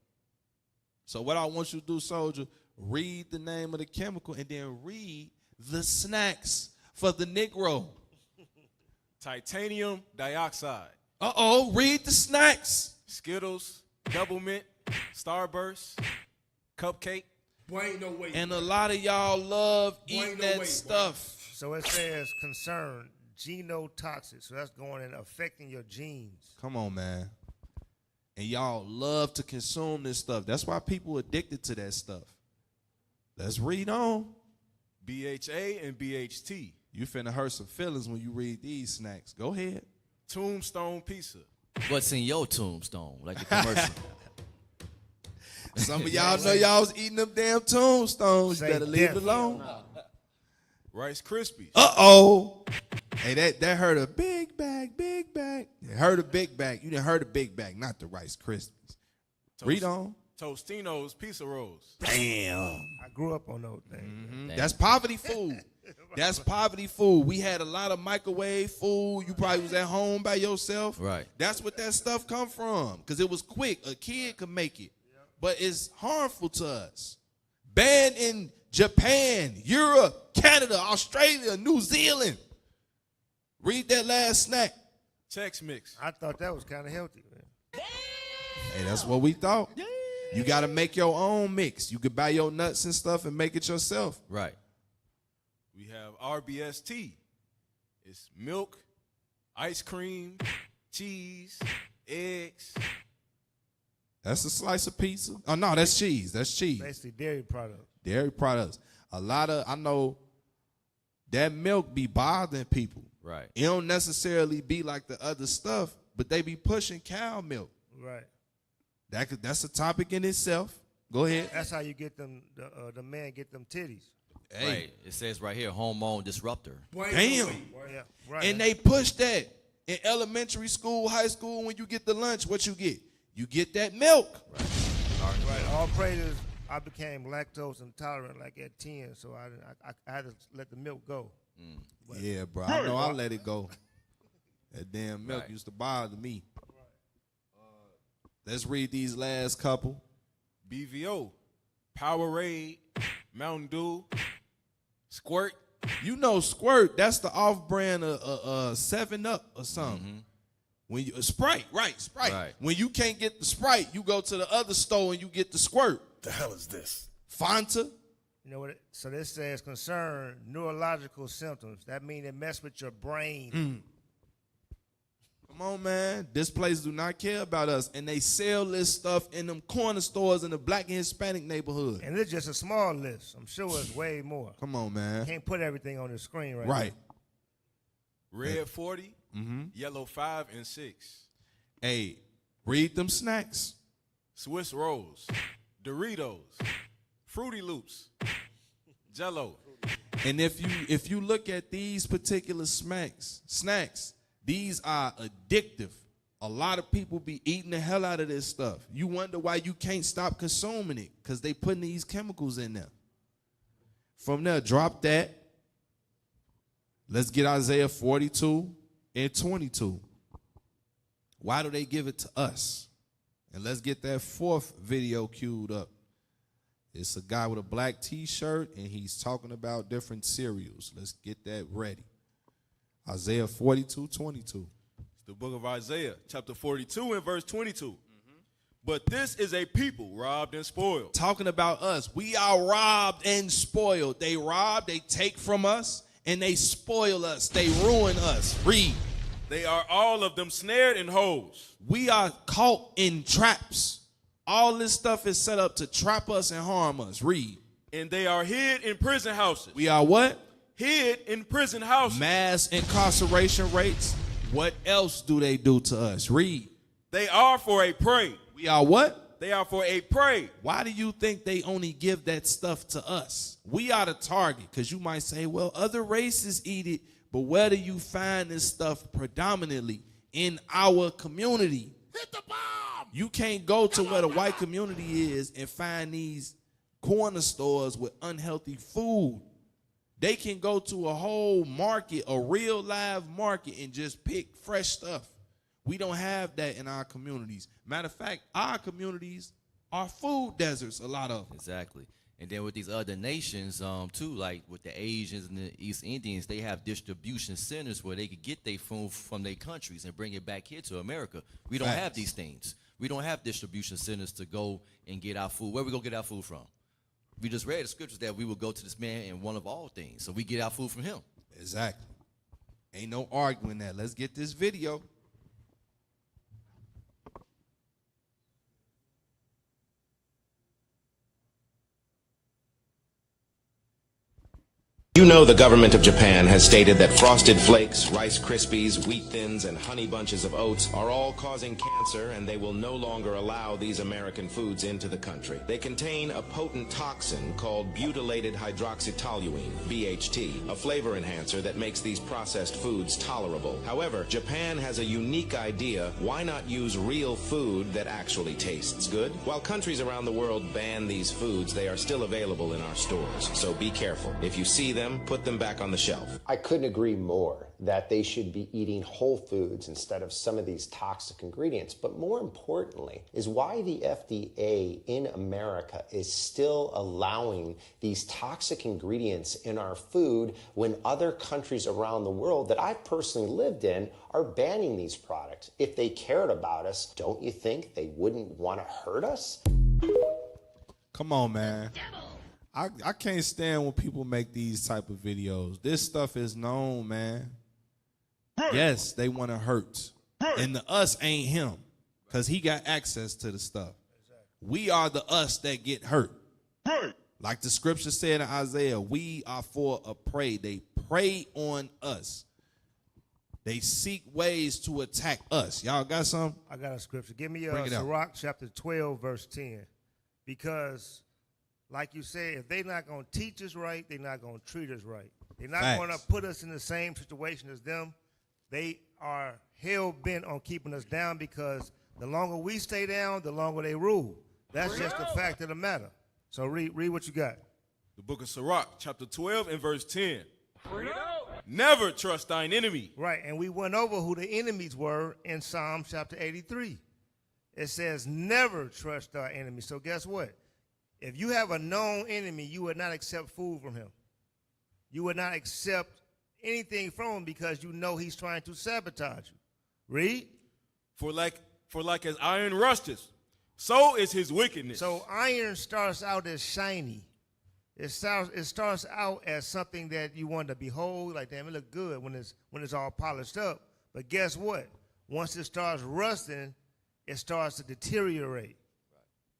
So what I want you to do, soldier, read the name of the chemical and then read the snacks for the Negro. Titanium dioxide. Uh-oh, read the snacks. Skittles, Double Mint, Starburst, Cupcake. Boy, ain't no way. And a lot of y'all love eating that stuff. So it says concern, genotoxic. So that's going and affecting your genes. Come on, man. And y'all love to consume this stuff. That's why people addicted to that stuff. Let's read on. BHA and BHT. You finna hurt some feelings when you read these snacks. Go ahead. Tombstone pizza. What's in your tombstone? Like the commercial. Some of y'all know y'all was eating them damn tombstones. You better leave it alone. Rice Krispies. Uh-oh. Hey, that hurt a big bag, big bag. It hurt a big bag. You didn't hurt a big bag, not the Rice Krispies. Read on. Tostino's pizza rolls. Damn. I grew up on those things. Mm-hmm. That's poverty food. That's poverty food. We had a lot of microwave food. You probably was at home by yourself. Right. That's what that stuff come from, because it was quick. A kid could make it. But it's harmful to us. Banned in Japan, Europe, Canada, Australia, New Zealand. Read that last snack. Chex Mix. I thought that was kind of healthy, man. Hey, that's what we thought. You got to make your own mix. You could buy your nuts and stuff and make it yourself. Right. We have RBST. It's milk, ice cream, cheese, eggs. That's a slice of pizza. Oh, no, that's cheese. That's cheese. Basically dairy products. Dairy products. A lot of, I know that milk be bothering people. Right. It don't necessarily be like the other stuff, but they be pushing cow milk. Right. That's a topic in itself. Go ahead. That's how you get them, the men get them titties. Hey. Right. It says right here, hormone disruptor. Damn. Yeah, right. And they push that in elementary school, high school. When you get the lunch, what you get? You get that milk. Right. All praises, I became lactose intolerant like at 10, so I had to let the milk go. Yeah, bro. I know I let it go. That damn milk used to bother me. Let's read these last couple. BVO, Powerade, Mountain Dew, Squirt. You know Squirt, that's the off-brand of 7-Up or something. When you Sprite, right, Sprite. Right. When you can't get the Sprite, you go to the other store and you get the Squirt. The hell is this? Fanta. You know what? So this says concern neurological symptoms. That means it mess with your brain. Come on, man. This place do not care about us. And they sell this stuff in them corner stores in the black and Hispanic neighborhood. And it's just a small list. I'm sure it's way more. Come on, man. Can't put everything on the screen right Right. Red 40, Yellow 5 and 6. Hey, read them snacks. Swiss Rolls, Doritos, Fruity Loops, Jello. And if you look at these particular snacks, these are addictive. A lot of people be eating the hell out of this stuff. You wonder why you can't stop consuming it, because they putting these chemicals in there. From there, drop that. Let's get Isaiah 42 and 22. Why do they give it to us? And let's get that fourth video queued up. It's a guy with a black t-shirt, and he's talking about different cereals. Let's get that ready. Isaiah 42, 22. It's the book of Isaiah, chapter 42 and verse 22. But this is a people robbed and spoiled. Talking about us. We are robbed and spoiled. They rob, they take from us, and they spoil us. They ruin us. Read. They are all of them snared in holes. We are caught in traps. All this stuff is set up to trap us and harm us. Read. And they are hid in prison houses. We are what? Hid in prison houses. Mass incarceration rates. What else do they do to us? Read. They are for a prey. We are what? They are for a prey. Why do you think they only give that stuff to us? We are the target, because you might say, well, other races eat it, but where do you find this stuff predominantly? In our community. Hit the bomb! You can't go to where the white community is and find these corner stores with unhealthy food. They can go to a whole market, a real live market, and just pick fresh stuff. We don't have that in our communities. Matter of fact, our communities are food deserts, a lot of them. Exactly. And then with these other nations, too, like with the Asians and the East Indians, they have distribution centers where they could get their food from their countries and bring it back here to America. We don't have these things. We don't have distribution centers to go and get our food. Where we go get our food from? We just read the scriptures that we will go to this man in one of all things. So we get our food from him. Exactly. Ain't no arguing that. Let's get this video. You know the government of Japan has stated that Frosted Flakes, Rice Krispies, Wheat Thins, and Honey Bunches of Oats are all causing cancer, and they will no longer allow these American foods into the country. They contain a potent toxin called butylated hydroxytoluene, BHT, a flavor enhancer that makes these processed foods tolerable. However, Japan has a unique idea. Why not use real food that actually tastes good? While countries around the world ban these foods, they are still available in our stores, so be careful. If you see them, put them back on the shelf. I couldn't agree more that they should be eating whole foods instead of some of these toxic ingredients. But more importantly is why the FDA in America is still allowing these toxic ingredients in our food when other countries around the world that I've personally lived in are banning these products. If they cared about us, don't you think they wouldn't want to hurt us? Come on, man. I can't stand when people make these type of videos. This stuff is known, man. Yes, they want to hurt. And the us ain't him, because he got access to the stuff. We are the us that get hurt. Like the scripture said in Isaiah, we are for a prey. They prey on us. They seek ways to attack us. Y'all got some? I got a scripture. Give me Bring it out. Sirach chapter 12, verse 10. Because, like you said, if they're not going to teach us right, they're not going to treat us right. They're not going to put us in the same situation as them. They are hell-bent on keeping us down because the longer we stay down, the longer they rule. That's just the fact of the matter. So read what you got. The book of Sirach, chapter 12 and verse 10. Never trust thine enemy. Right, and we went over who the enemies were in Psalm chapter 83. It says, never trust our enemy. So guess what? If you have a known enemy, you would not accept food from him. You would not accept anything from him because you know he's trying to sabotage you. Read. For like as iron rusteth, so is his wickedness. So iron starts out as shiny. It starts out as something that you want to behold, like, damn, it look good when it's all polished up. But guess what? Once it starts rusting, it starts to deteriorate. Right.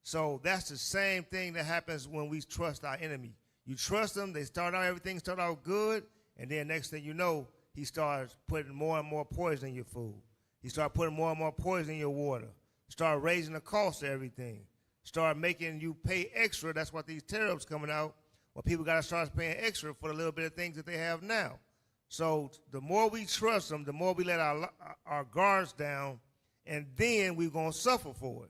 So that's the same thing that happens when we trust our enemy. You trust them, everything start out good, and then next thing you know, he starts putting more and more poison in your food. He starts putting more and more poison in your water. Start raising the cost of everything. Start making you pay extra. That's why these tariffs coming out. Well, people got to start paying extra for the little bit of things that they have now. So the more we trust them, the more we let our guards down, and then we're going to suffer for it. Right.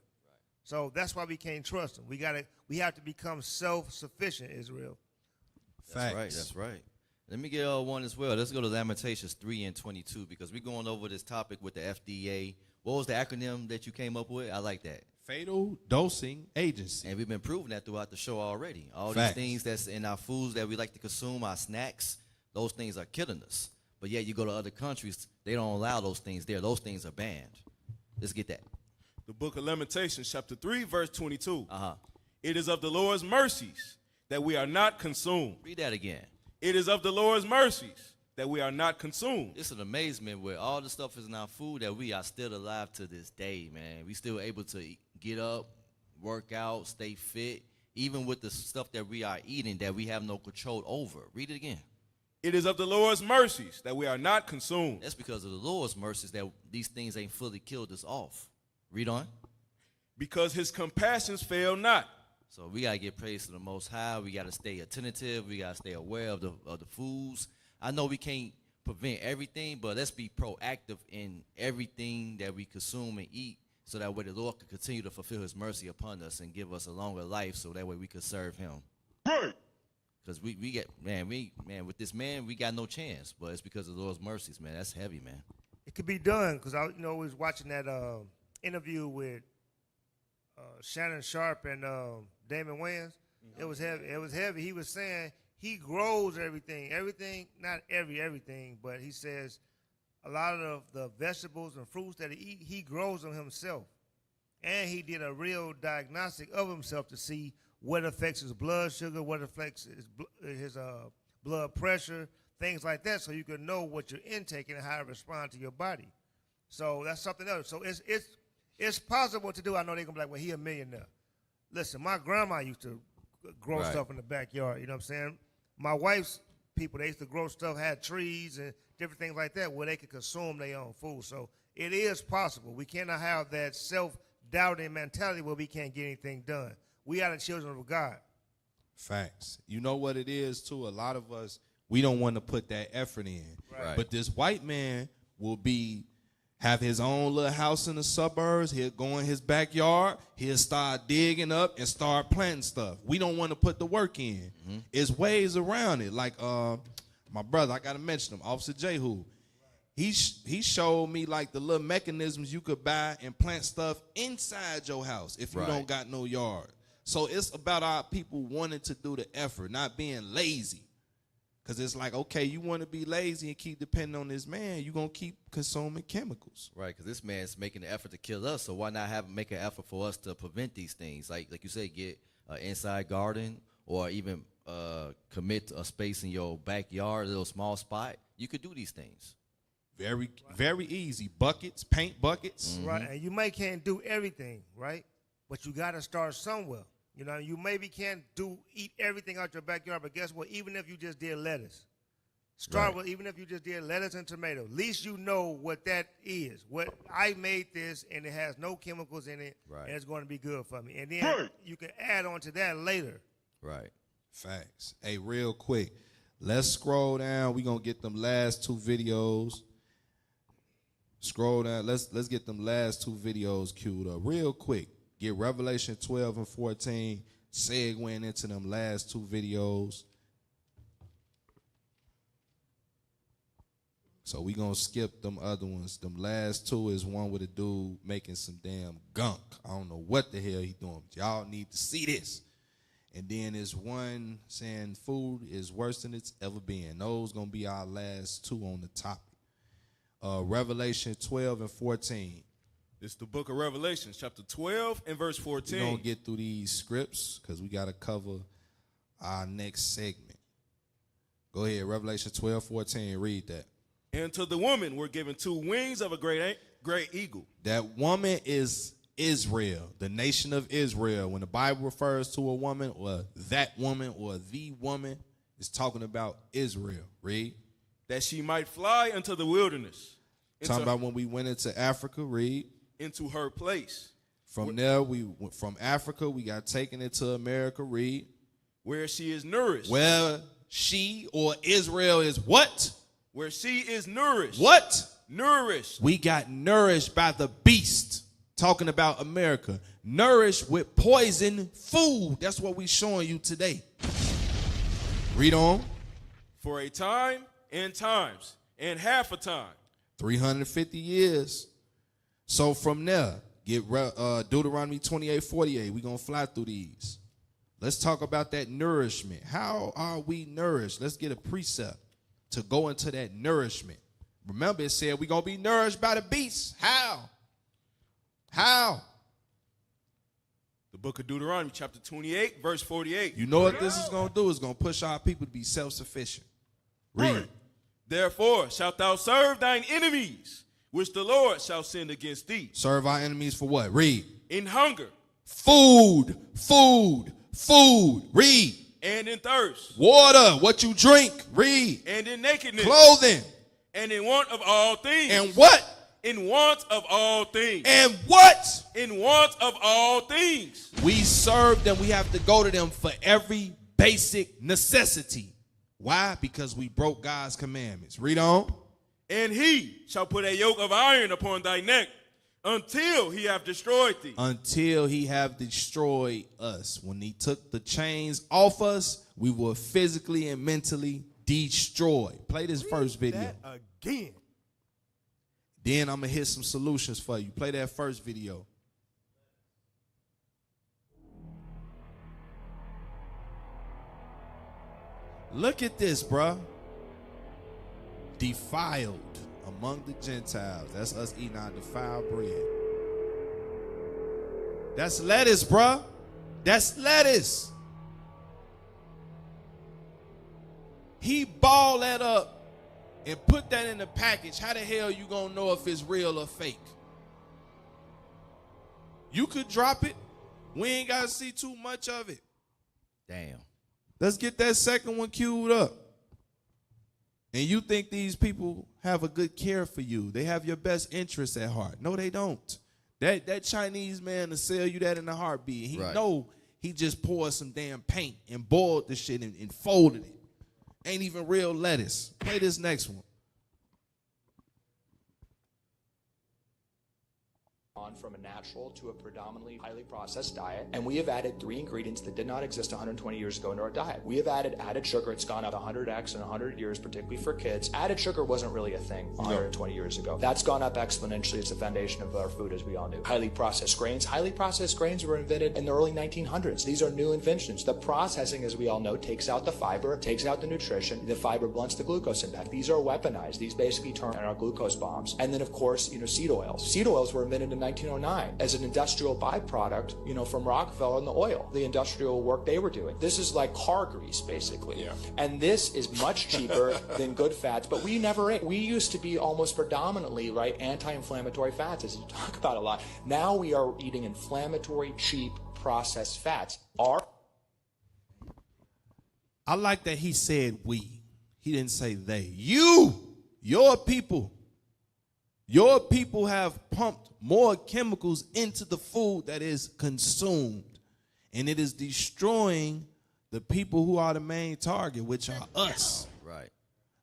So that's why we can't trust them. We have to become self-sufficient, Israel. That's right. That's right. Let me get one as well. Let's go to Lamentations 3 and 22 because we're going over this topic with the FDA. What was the acronym that you came up with? I like that. Fatal Dosing Agency. And we've been proving that throughout the show already. All these things that's in our foods that we like to consume, our snacks, those things are killing us. But yet you go to other countries, they don't allow those things there. Those things are banned. Let's get that. The book of Lamentations, chapter 3, verse 22. It is of the Lord's mercies that we are not consumed. Read that again. It is of the Lord's mercies that we are not consumed. It's an amazement where all the stuff is in our food that we are still alive to this day, man. We still able to get up, work out, stay fit, even with the stuff that we are eating that we have no control over. Read it again. It is of the Lord's mercies that we are not consumed. That's because of the Lord's mercies that these things ain't fully killed us off. Read on. Because his compassions fail not. So we got to get praise to the Most High. We got to stay attentive. We got to stay aware of the foods. I know we can't prevent everything, but let's be proactive in everything that we consume and eat so that way the Lord can continue to fulfill his mercy upon us and give us a longer life so that way we can serve him. Right. Because we get, with this man, we got no chance, but it's because of the Lord's mercies, man. That's heavy, man. It could be done because I was watching that interview with Shannon Sharp and Damon Wayans. Mm-hmm. It was heavy. It was heavy. He was saying he grows everything, not everything, but he says a lot of the vegetables and fruits that he grows them himself. And he did a real diagnostic of himself to see what affects his blood sugar, what affects his blood pressure, things like that, so you can know what you're intaking and how to respond to your body. So that's something else. So it's possible to do. I know they're going to be like, well, he a millionaire. Listen, my grandma used to grow stuff in the backyard, you know what I'm saying? My wife's people, they used to grow stuff, had trees and different things like that where they could consume their own food. So it is possible. We cannot have that self-doubting mentality where we can't get anything done. We are the children of God. Facts. You know what it is, too? A lot of us, we don't want to put that effort in. Right. But this white man will have his own little house in the suburbs. He'll go in his backyard. He'll start digging up and start planting stuff. We don't want to put the work in. Mm-hmm. There's ways around it. Like my brother, I got to mention him, Officer Jehu. He showed me like the little mechanisms you could buy and plant stuff inside your house if you don't got no yard. So it's about our people wanting to do the effort, not being lazy. Because it's like, okay, you want to be lazy and keep depending on this man, you're going to keep consuming chemicals. Right, because this man's making the effort to kill us, so why not make an effort for us to prevent these things? Like you say, get an inside garden or even commit a space in your backyard, a little small spot. You could do these things. Very, very easy. Buckets, paint buckets. Mm-hmm. Right, and you can't do everything, right? But you got to start somewhere. You know, you maybe can't eat everything out your backyard, but guess what? Even if you just did lettuce, Start with, even if you just did lettuce and tomato, at least you know what that is. What I made this, and it has no chemicals in it, and it's going to be good for me. And then you can add on to that later. Right. Facts. Hey, real quick, let's scroll down. We're going to get them last two videos. Scroll down. Let's get them last two videos queued up real quick. Get Revelation 12 and 14, segueing into them last two videos. So we gonna skip them other ones. Them last two is one with a dude making some damn gunk. I don't know what the hell he doing. But y'all need to see this. And then there's one saying food is worse than it's ever been. Those gonna be our last two on the topic. Revelation 12 and 14. It's the book of Revelation, chapter 12 and verse 14. We're gonna get through these scripts because we gotta cover our next segment. Go ahead, Revelation 12, 14, read that. And to the woman were given 2 wings of a great eagle. That woman is Israel, the nation of Israel. When the Bible refers to a woman or that woman or the woman, it's talking about Israel. Read. That she might fly into the wilderness. Talking about when we went into Africa. Read. Into her place. From there, from Africa, we got taken into America. Read. Where she is nourished. Where she or Israel is what? Where she is nourished. What? Nourished. We got nourished by the beast. Talking about America. Nourished with poison food. That's what we showing you today. Read on. For a time and times and half a time. 350 years. So from there, get Deuteronomy 28:48. We're going to fly through these. Let's talk about that nourishment. How are we nourished? Let's get a precept to go into that nourishment. Remember, it said we're going to be nourished by the beast. How? How? The book of Deuteronomy, chapter 28, verse 48. You know what this is going to do? It's going to push our people to be self-sufficient. Read. Therefore shalt thou serve thine enemies, which the Lord shall send against thee. Serve our enemies for what? Read. In hunger. Food. Food. Food. Read. And in thirst. Water, what you drink. Read. And in nakedness. Clothing. And in want of all things. And what? In want of all things. And what? In want of all things. We serve them. We have to go to them for every basic necessity. Why? Because we broke God's commandments. Read on. And he shall put a yoke of iron upon thy neck until he have destroyed thee. Until he have destroyed us. When he took the chains off us, we were physically and mentally destroyed. Play this first video. That again. Then I'm going to hit some solutions for you. Play that first video. Look at this, bruh. Defiled among the Gentiles. That's us eating our defiled bread. That's lettuce, bruh. That's lettuce. He balled that up and put that in the package. How the hell you gonna know if it's real or fake? You could drop it. We ain't gotta see too much of it. Damn. Let's get that second one queued up. And you think these people have a good care for you. They have your best interests at heart. No, they don't. That Chinese man to sell you that in a heartbeat. He know he just poured some damn paint and boiled the shit and folded it. Ain't even real lettuce. Play this next one. From a natural to a predominantly highly processed diet, and we have added 3 ingredients that did not exist 120 years ago into our diet. We have added sugar. It's gone up 100x in 100 years, particularly for kids. Added sugar wasn't really a thing 120 years ago. That's gone up exponentially. It's the foundation of our food, as we all knew. Highly processed grains. Highly processed grains were invented in the early 1900s. These are new inventions. The processing, as we all know, takes out the fiber, takes out the nutrition. The fiber blunts the glucose impact. These are weaponized. These basically turn into our glucose bombs. And then, of course, seed oils. Seed oils were invented in 1909 as an industrial byproduct, from Rockefeller and the oil, the industrial work they were doing. This is like car grease, basically. Yeah. And this is much cheaper than good fats, but we never ate. We used to be almost predominantly, anti-inflammatory fats, as you talk about a lot. Now we are eating inflammatory, cheap, processed fats. I like that he said we. He didn't say they. Your people have pumped more chemicals into the food that is consumed. And it is destroying the people who are the main target, which are us. Right.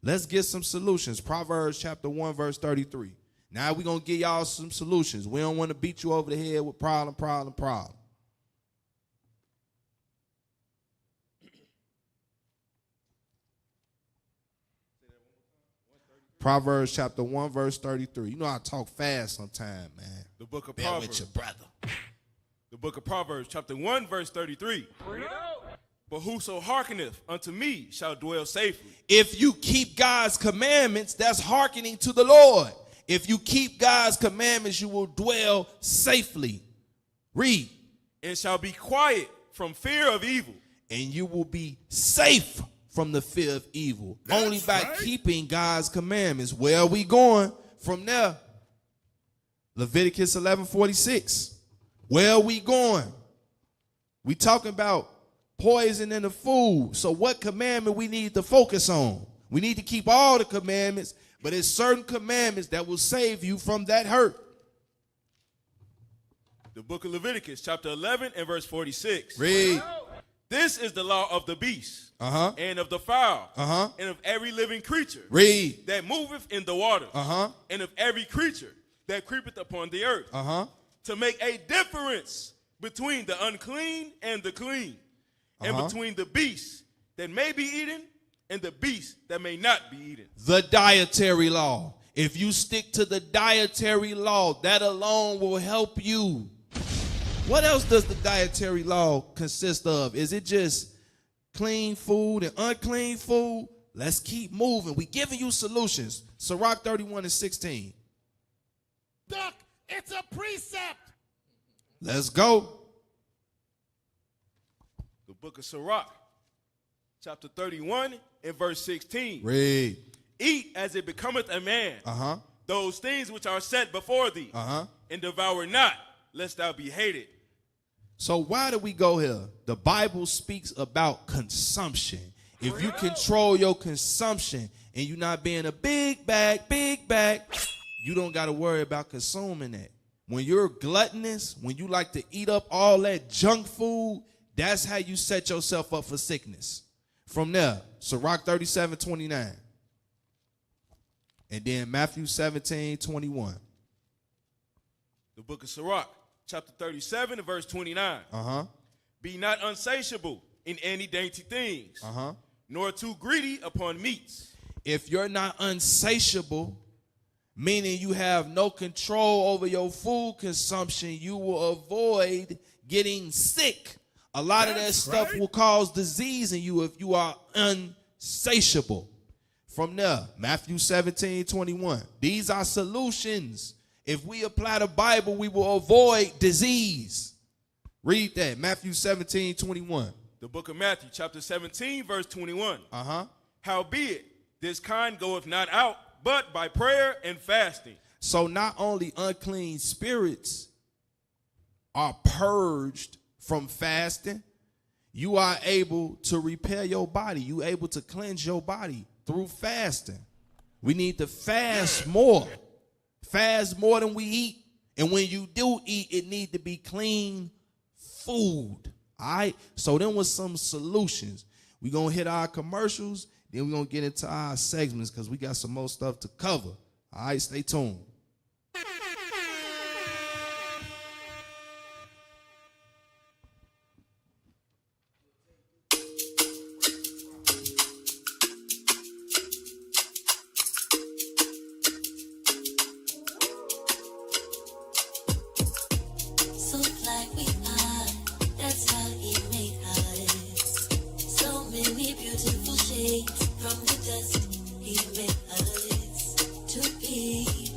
Let's get some solutions. Proverbs chapter 1, verse 33. Now we're going to give y'all some solutions. We don't want to beat you over the head with problem. Proverbs chapter 1, verse 33. You know I talk fast sometimes, man. The book of Bear Proverbs. with your brother. The book of Proverbs, chapter 1, verse 33. But whoso hearkeneth unto me shall dwell safely. If you keep God's commandments, that's hearkening to the Lord. If you keep God's commandments, you will dwell safely. Read. And shall be quiet from fear of evil. And you will be safe from the fear of evil. That's only by right. keeping God's commandments. Where are we going from there? Leviticus 11:46. Where are we going? We talking about poison in the food. So what commandment we need to focus on? We need to keep all the commandments, but it's certain commandments that will save you from that hurt. The book of Leviticus, chapter 11 and verse 46. Read. This is the law of the beast, Uh-huh. and of the fowl, Uh-huh. and of every living creature Read. that moveth in the water, Uh-huh. and of every creature that creepeth upon the earth, Uh-huh. to make a difference between the unclean and the clean, and between the beast that may be eaten and the beast that may not be eaten. The dietary law. If you stick to the dietary law, that alone will help you. What else does the dietary law consist of? Is it just clean food and unclean food? Let's keep moving. We giving you solutions. Sirach 31:16. Duck, it's a precept. Let's go. The book of Sirach, chapter 31 and verse 16. Read. Eat as it becometh a man, Uh-huh. those things which are set before thee, Uh-huh. and devour not, lest thou be hated. So why do we go here? The Bible speaks about consumption. If you control your consumption and you're not being a big bag, you don't got to worry about consuming that. When you're gluttonous, when you like to eat up all that junk food, that's how you set yourself up for sickness. From there, Sirach 37:29. And then Matthew 17:21. The book of Sirach, chapter 37 and verse 29. Uh-huh. Be not unsatiable in any dainty things, Uh-huh. nor too greedy upon meats. If you're not unsatiable, meaning you have no control over your food consumption, you will avoid getting sick. A lot of that stuff will cause disease in you if you are unsatiable. From there, Matthew 17:21. These are solutions. If we apply the Bible, we will avoid disease. Read that, Matthew 17:21. The book of Matthew, chapter 17, verse 21. Uh-huh. Howbeit, this kind goeth not out, but by prayer and fasting. So not only unclean spirits are purged from fasting, you are able to repair your body. You are able to cleanse your body through fasting. We need to fast more. Fast more than we eat. And when you do eat, it need to be clean food. All right? So then with some solutions. We're going to hit our commercials. Then we're going to get into our segments because we got some more stuff to cover. All right? Stay tuned. From the dust, he made us to be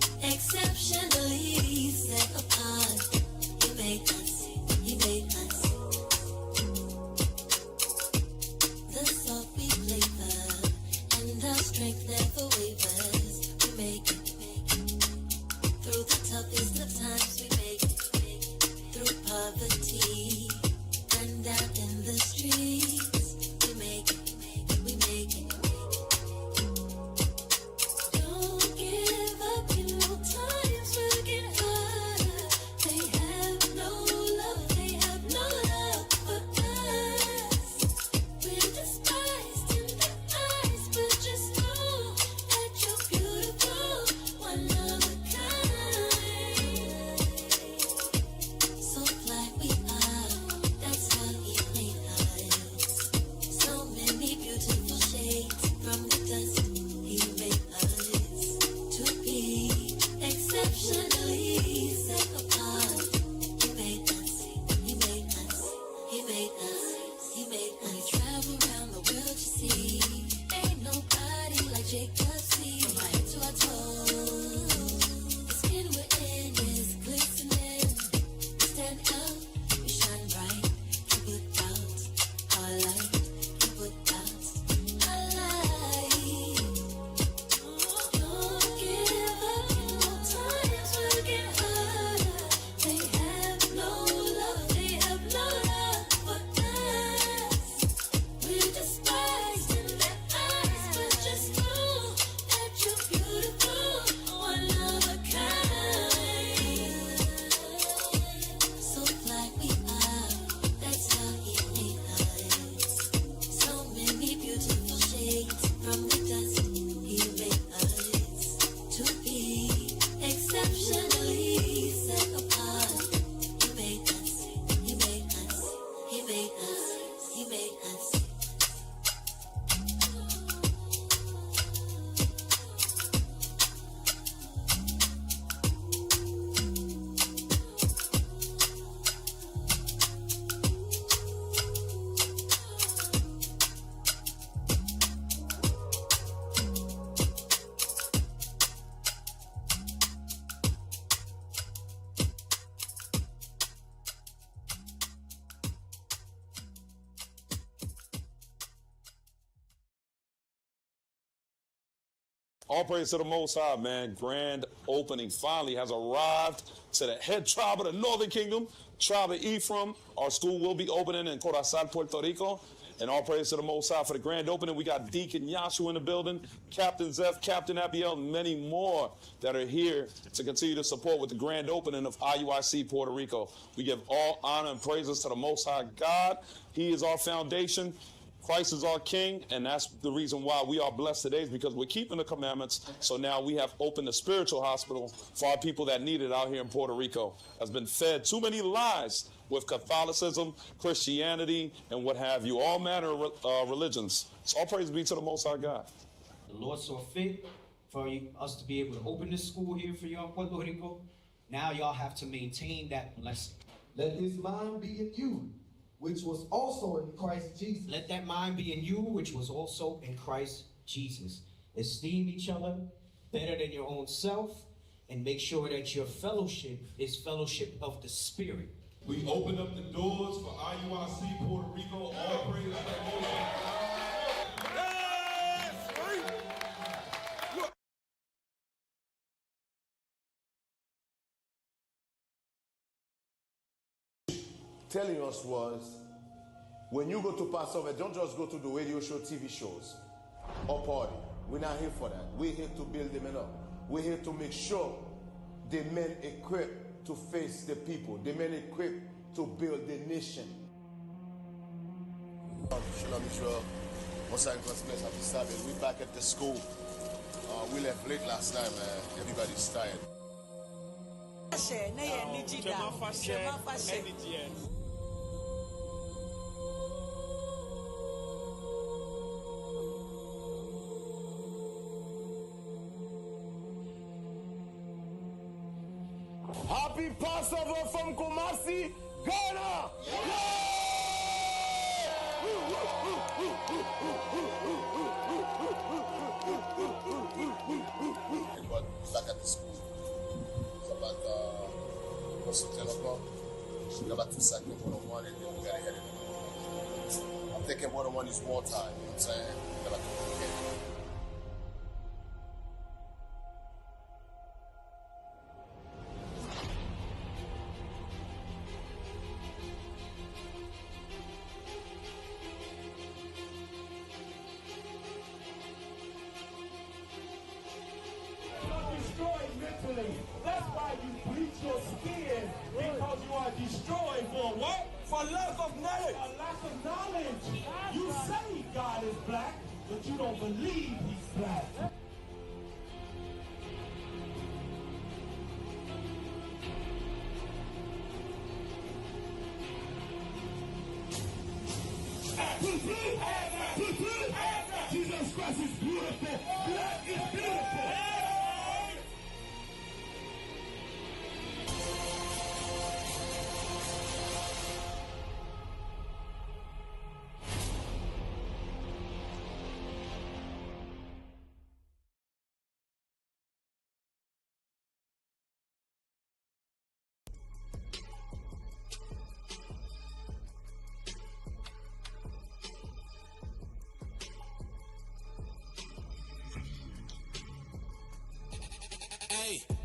All praise to the Most High, man. Grand opening finally has arrived to the head tribe of the Northern Kingdom, tribe of Ephraim. Our school will be opening in Corazon, Puerto Rico. And all praise to the Most High for the grand opening. We got Deacon Yashu in the building, Captain Zeph, Captain Abiel, and many more that are here to continue to support with the grand opening of IUIC Puerto Rico. We give all honor and praises to the Most High God. He is our foundation. Christ is our King, and that's the reason why we are blessed today, is because we're keeping the commandments. So now we have opened a spiritual hospital for our people that need it out here in Puerto Rico. Has been fed too many lies with Catholicism, Christianity, and what have you, all manner of religions. So all praise be to the Most High God. The Lord saw fit for us to be able to open this school here for y'all in Puerto Rico. Now y'all have to maintain that blessing. Let this mind be in you, which was also in Christ Jesus. Let that mind be in you, which was also in Christ Jesus. Esteem each other better than your own self, and make sure that your fellowship is fellowship of the Spirit. We open up the doors for IUIC Puerto Rico. All praise to the Most High. Telling us was, when you go to Passover, don't just go to the radio show, TV shows, or party. We're not here for that. We're here to build them up. We're here to make sure the men equipped to face the people, the men equipped to build the nation. Shalom Israel. Happy Sabbath. We're back at the school. We left late last night, man. Everybody's tired. Happy Passover from Kumasi, Ghana! Everyone back at the school. It's about close to 10 o'clock. We got about 2 seconds, 101, and then we gotta head in. I'm thinking 101 is more time, you know what I'm saying? We got destroyed mentally. That's why you bleach your skin, because you are destroyed for what? For lack of knowledge. For lack of knowledge. You say God is black, but you don't believe he's black. Jesus Christ is beautiful. Black is beautiful.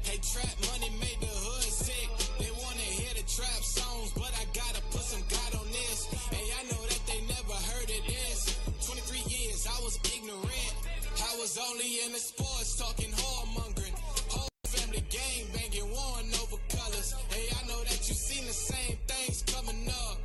Hey, trap money made the hood sick. They wanna hear the trap songs, but I gotta put some God on this. Hey, I know that they never heard of this. 23 years, I was ignorant. I was only in the sports talking whoremongering. Whole family gang banging, warring over colors. Hey, I know that you seen the same things coming up.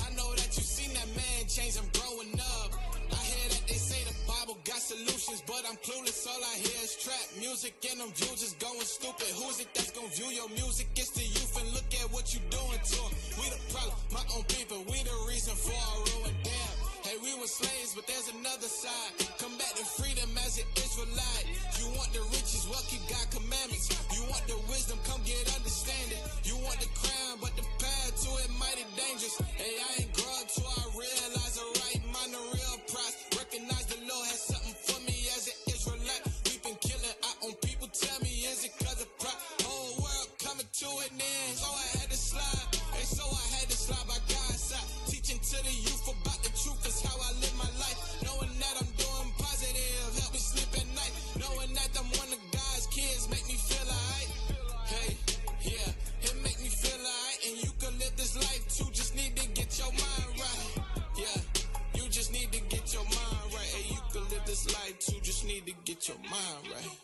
I know that you seen that man change, I'm growing up. I hear that they say the Bible got solutions, but I'm clueless. All I hear is trap music and them views just going stupid. Who's it that's gonna view your music? It's the youth, and look at what you doing to them. We the problem, my own people, we the reason for our ruin. Damn, hey, we were slaves, but there's another side. Come back to freedom as an Israelite. You want the riches, well, keep God commandments. You want the wisdom, come get understanding. You want the crown, but the path to it mighty dangerous. Hey, I ain't grown till I realize the right mind, the real price. Recognize the Lord has something for me as an Israelite. We've been killing our own people. Tell me, is it cause of pride? Whole world coming to an end, so I had to slide. And so I had to slide by God's side. Teaching to the youth about the truth is how I live my life. Knowing that I'm doing positive, help me sleep at night. Knowing that I'm get your mind right.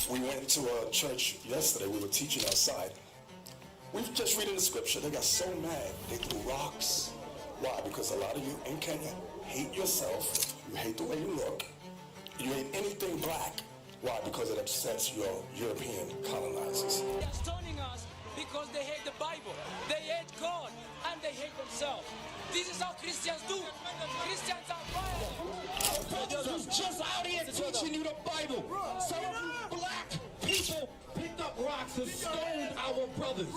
We went into a church yesterday. We were teaching outside. We were just reading the scripture. They got so mad. They threw rocks. Why? Because a lot of you in Kenya hate yourself. You hate the way you look. You hate anything black. Why? Because it upsets your European colonizers. They're stoning us because they hate the Bible. They hate God and they hate themselves. This is how Christians do. Christians are violent. Brothers was just out here teaching you the Bible. Some of you black people picked up rocks and stoned our brothers.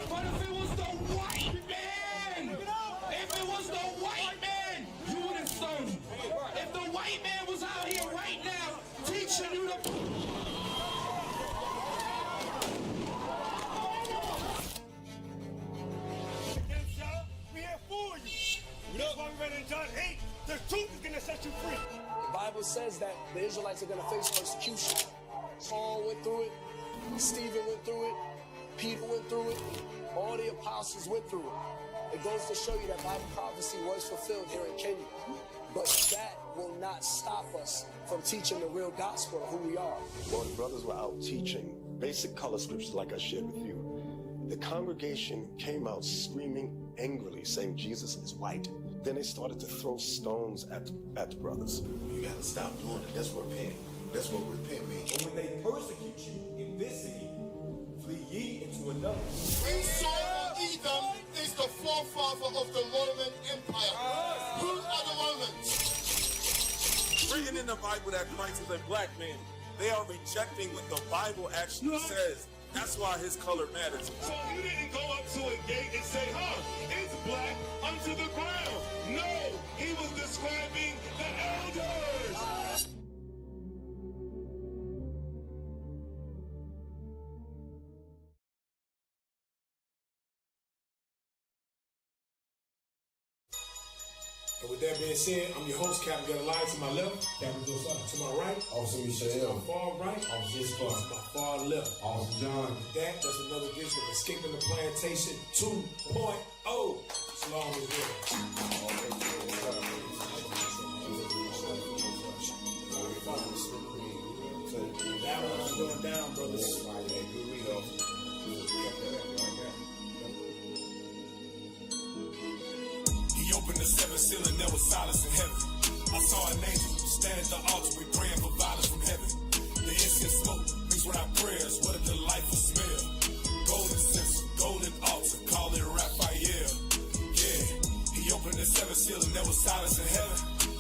But if it was the white man, you would have stoned him. If the white man was out here right now teaching you the We here for you. That's why we read in John 8. The truth is going to set you free. The Bible says that the Israelites are going to face persecution. Paul went through it. Stephen went through it. Peter went through it. All the apostles went through it. It goes to show you that Bible prophecy was fulfilled here in Kenya. But that will not stop us from teaching the real gospel of who we are. While the brothers were out teaching basic color scriptures like I shared with you, the congregation came out screaming angrily, saying Jesus is white. Then they started to throw stones at the brothers. You got to stop doing it. That's what repent. That's what repent means. And when they persecute you in this city, flee ye into another. Esau Edom is the forefather of the Roman Empire. Who are the Romans? Written in the Bible that Christ is a black man. They are rejecting what the Bible actually says. That's why his color matters. So you didn't go up to a gate and say, it's black unto the ground. No, he was describing the elders. And with that being said, I'm your host, Captain Gunalai. To my left, Captain Josiah. To my right, Officer Michelle. To my far right, Officer Isfar. To my far left, Officer John. With that, that's another edition of Escaping the Plantation 2.0. Shalom is Battle's going down, brothers. Here we go. He opened the seventh seal and there was silence in heaven. I saw an angel stand at the altar, we praying for violence from heaven. The incense smoke mixed with our prayers, what a delightful smell. Golden censer, golden altar, call it Raphael. Yeah, he opened the seventh seal and there was silence in heaven.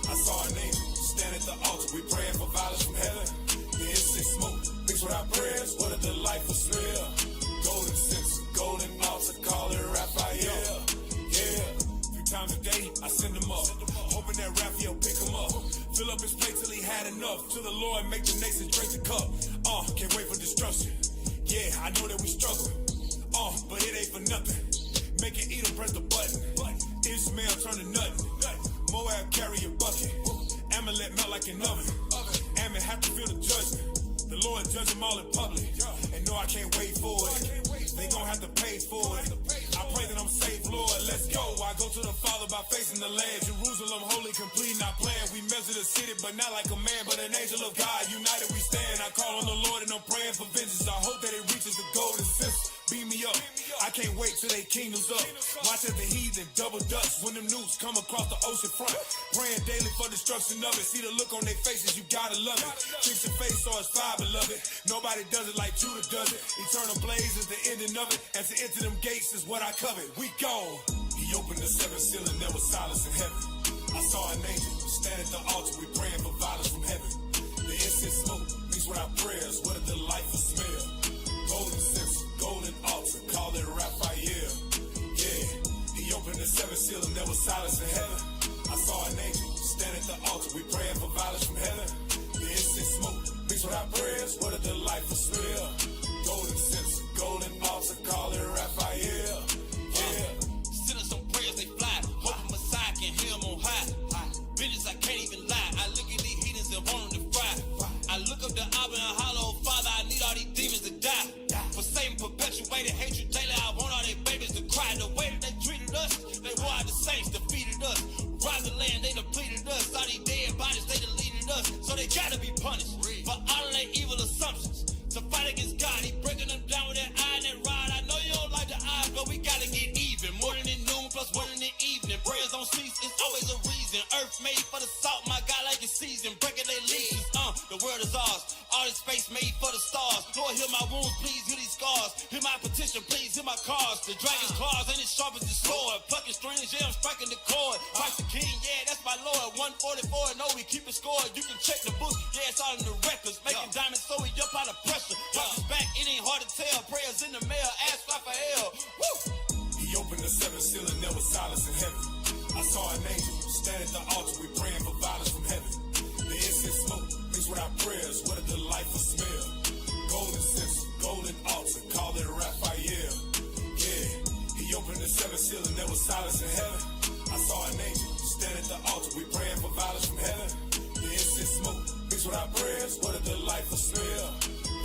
I saw an angel stand at the altar, we praying for violence from heaven. The incense smoke mixed with our prayers, what a delightful smell. Golden censer, golden altar, call it Raphael. Yeah. Times a day, I send him up, hoping that Raphael pick him up. Fill up his plate till he had enough. To the Lord, make the nations drink the cup. Can't wait for destruction. Yeah, I know that we struggle. But it ain't for nothing. Make it eat and press the button. Ishmael turn to nothing. Moab carry a bucket. Amalek melt like an oven. Ammon have to feel the judgment. The Lord judge them all in public. And no, I can't wait for it. They gon' have to pay for it. I pray that I'm safe, Lord. Let's go. I go to the Father by facing the land. Jerusalem, holy, complete, not planned. We measure the city, but not like a man, but an angel of God. United we stand. I call on the Lord and I'm praying for vengeance. I hope that it reaches the golden censer. Beam me up. I can't wait till they kingdoms up. Watch as the heathen double dutch when them nukes come across the ocean front. Praying daily for destruction of it. See the look on their faces, you gotta love it. Fix your face so it's fire, beloved. Nobody does it like Judah does it. Eternal blaze is the ending of it. And to enter them gates is what I covet. We gone. He opened the seventh seal and there was silence in heaven. I saw an angel stand at the altar. We praying for violence from heaven. The incense smoke mixed with our prayers. What a delightful smell. Golden censer, golden altar, call it Raphael. Yeah, he opened the seventh seal and there was silence in heaven. I saw an angel stand at the altar. We praying for violence from heaven. The incense smoke mixed with our prayers. What a delightful smell. Golden censer, golden altar, call it Raphael. Yeah. way they hate you daily. I want all their babies to cry. The way that they treated us, they wore out the saints, defeated us. Robbed the land, they depleted us. All these dead bodies, they deleted us. So they gotta be punished for all of their evil assumptions. To fight against God, he breaking them down with that iron and rod. I know you don't like the odds, but we gotta get even. Morning and noon plus morning and evening. Prayers don't cease, it's always a reason. Earth made for the salt, my God like it's seasoned. Breaking their leases, the world is ours. All this space made for the stars. Lord, heal my wounds, please heal these scars. Hear my petition, please hear my cause. The dragon's claws ain't as sharp as the sword. Plucking strings, yeah, I'm striking the chord. Christ the King, yeah, that's my Lord. 144, no, we keep it scored. You can check the book, yeah, it's all in the records. Making diamonds so we up out of pressure. Watch his back, it ain't hard to tell. Prayers in the mail, ask God for help. Woo! He opened the seventh seal and there was silence in heaven. I saw an angel stand at the altar. We praying for violence from heaven. The incense smoke mixed with our prayers. What a delightful smell. Golden censer, golden altar. Call it Raphael. Yeah. He opened the seventh seal and there was silence in heaven. I saw an angel stand at the altar. We praying for violence from heaven. The incense smoke mixed with our prayers. What a delightful smell.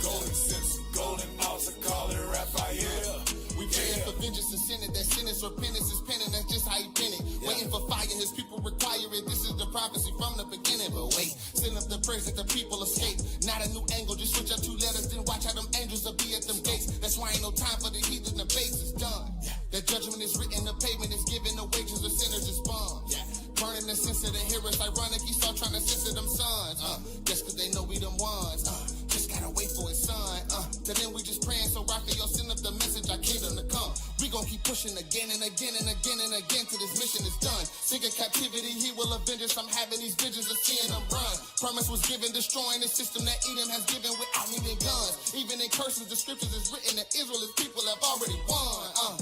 Golden censer, golden altar. Call it Raphael. We praying for vengeance and sinning. That sentence repentance is penning. That's just how he pin it. Waiting for fire, his people require it. This is the prophecy from the beginning. But wait, send up the prayers that the people escape. Not a new angle, just switch up 2 letters. Then watch how them angels will be at them gates. That's why ain't no time for the heathen. The base is done. That judgment is written. The pavement is given. The wages of sinners is bombed. Burning the sense of the hearers. Ironic, he saw trying to censor them sons. Just cause they know we them ones. Just gotta wait for his son. Till then we just praying. So Raphael send up the message. Our kingdom to come. We gon' keep pushing again and again and again and again till this mission is done. Sick of captivity, he will avenge us. I'm having these visions of seeing them run. Promise was given, destroying the system that Edom has given without needing guns. Even in curses, the scriptures is written that Israel, his people, have already won.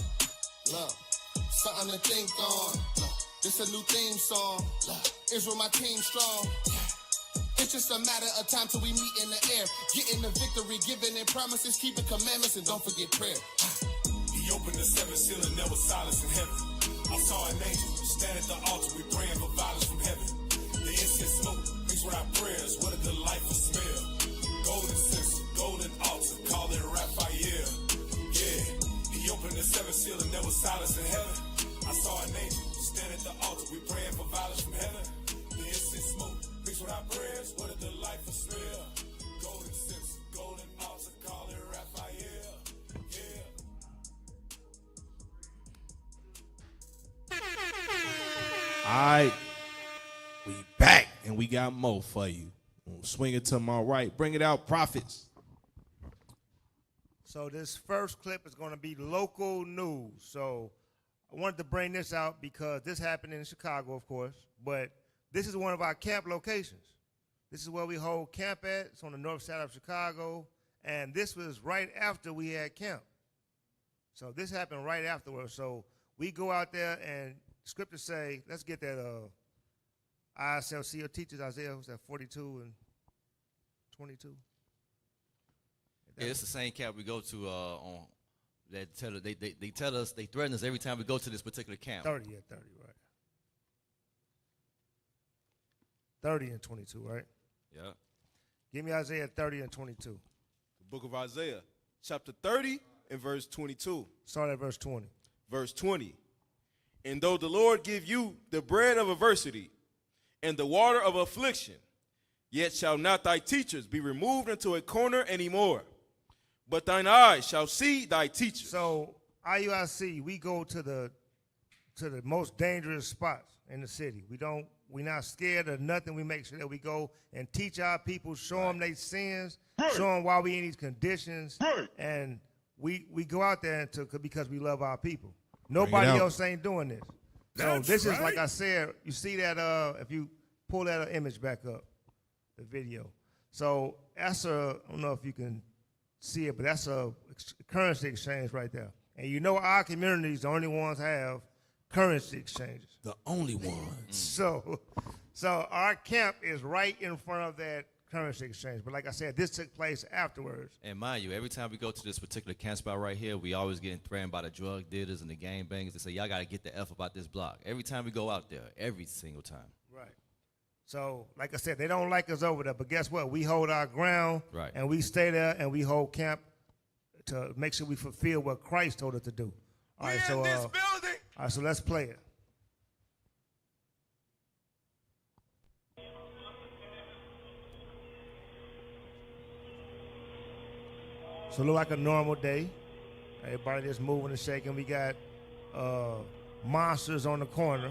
Love, something to think on. This a new theme song. Israel, my team strong. It's just a matter of time till we meet in the air. Getting the victory, giving in promises, keeping commandments, and don't forget prayer. He opened the seventh seal and there was silence in heaven. I saw an angel stand at the altar. We praying for violence from heaven. The incense smoke mixed with our prayers. What a delightful smell. Golden censer, golden altar. Call it Raphael. Yeah. He opened the seventh seal and there was silence in heaven. I saw an angel stand at the altar. We praying for violence from heaven. The incense smoke mixed with our prayers. What a delightful smell. Golden censer, golden altar. Call it Raphael. Yeah. All right, we back and we got more for you. Swing it to my right. Bring it out, prophets. So this first clip is going to be local news. So I wanted to bring this out because this happened in Chicago, of course, but this is one of our camp locations. This is where we hold camp at. It's on the north side of Chicago, and this was right after we had camp. So this happened right afterwards. So we go out there, and scriptures say, let's get that ISLC teachers, Isaiah, was that 42 and 22? Yeah, it's the same camp we go to on that they tell us, they threaten us every time we go to this particular camp. 30, yeah, 30, right. 30 and 22, right? Yeah. Give me Isaiah 30 and 22. The book of Isaiah, chapter 30 and verse 22. Start at verse 20. Verse 20. And though the Lord give you the bread of adversity and the water of affliction, yet shall not thy teachers be removed into a corner anymore, but thine eyes shall see thy teachers. So IUIC, we go to the most dangerous spots in the city. We're not scared of nothing. We make sure that we go and teach our people, show them their sins, show them why we in these conditions, and we go out there because we love our people. Nobody else ain't doing this. So this is, like I said, you see that if you pull that image back up, the video. So that's I don't know if you can see it, but that's a currency exchange right there. And you know our communities, the only ones have currency exchanges. The only ones. So our camp is right in front of that currency exchange. But like I said, this took place afterwards. And mind you, every time we go to this particular camp spot right here, we always getting threatened by the drug dealers and the gang bangers. They say, y'all got to get the F about this block. Every time we go out there, every single time. Right. So, like I said, they don't like us over there. But guess what? We hold our ground. Right. And we stay there and we hold camp to make sure we fulfill what Christ told us to do. All right, so this building. All right, so let's play it. So it look like a normal day. Everybody just moving and shaking. We got monsters on the corner.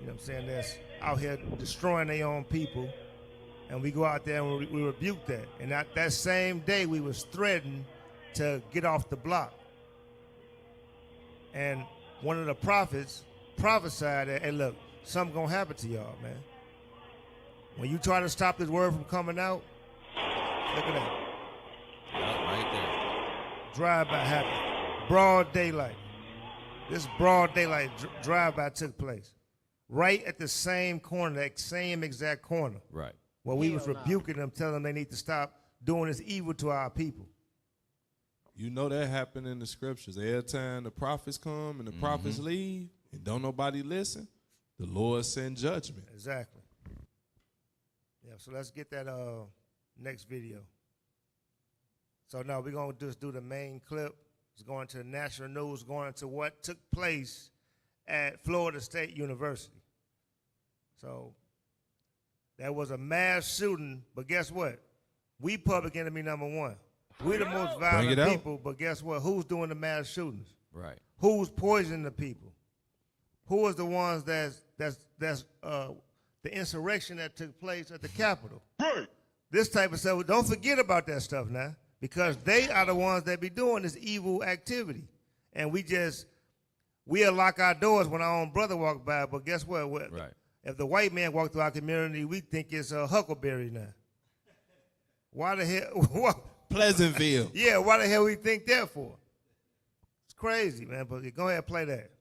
You know what I'm saying? That's out here destroying their own people. And we go out there and we rebuke that. And that same day we was threatened to get off the block. And one of the prophets prophesied that, hey, look, something gonna happen to y'all, man. When you try to stop this word from coming out, look at that. Right there. Drive-by happened. Broad daylight. This broad daylight drive-by took place. Right at the same corner, that same exact corner. Right. Where we was rebuking them, telling them they need to stop doing this evil to our people. You know that happened in the scriptures. Every time the prophets come and the prophets leave and don't nobody listen, the Lord send judgment. Exactly. Yeah, so let's get that next video. So now we're going to just do the main clip. It's going to the national news, going to what took place at Florida State University. So there was a mass shooting, but guess what? We public enemy number one. We're the most violent people, but guess what? Who's doing the mass shootings? Right. Who's poisoning the people? Who is the ones that's the insurrection that took place at the Capitol? Right. This type of stuff. Don't forget about that stuff now, because they are the ones that be doing this evil activity, and we'll lock our doors when our own brother walk by. But guess what? Right. If the white man walk through our community, we think it's a Huckleberry now. Why the hell? Pleasantville. Yeah, why the hell we think that for? It's crazy, man. But go ahead and play that.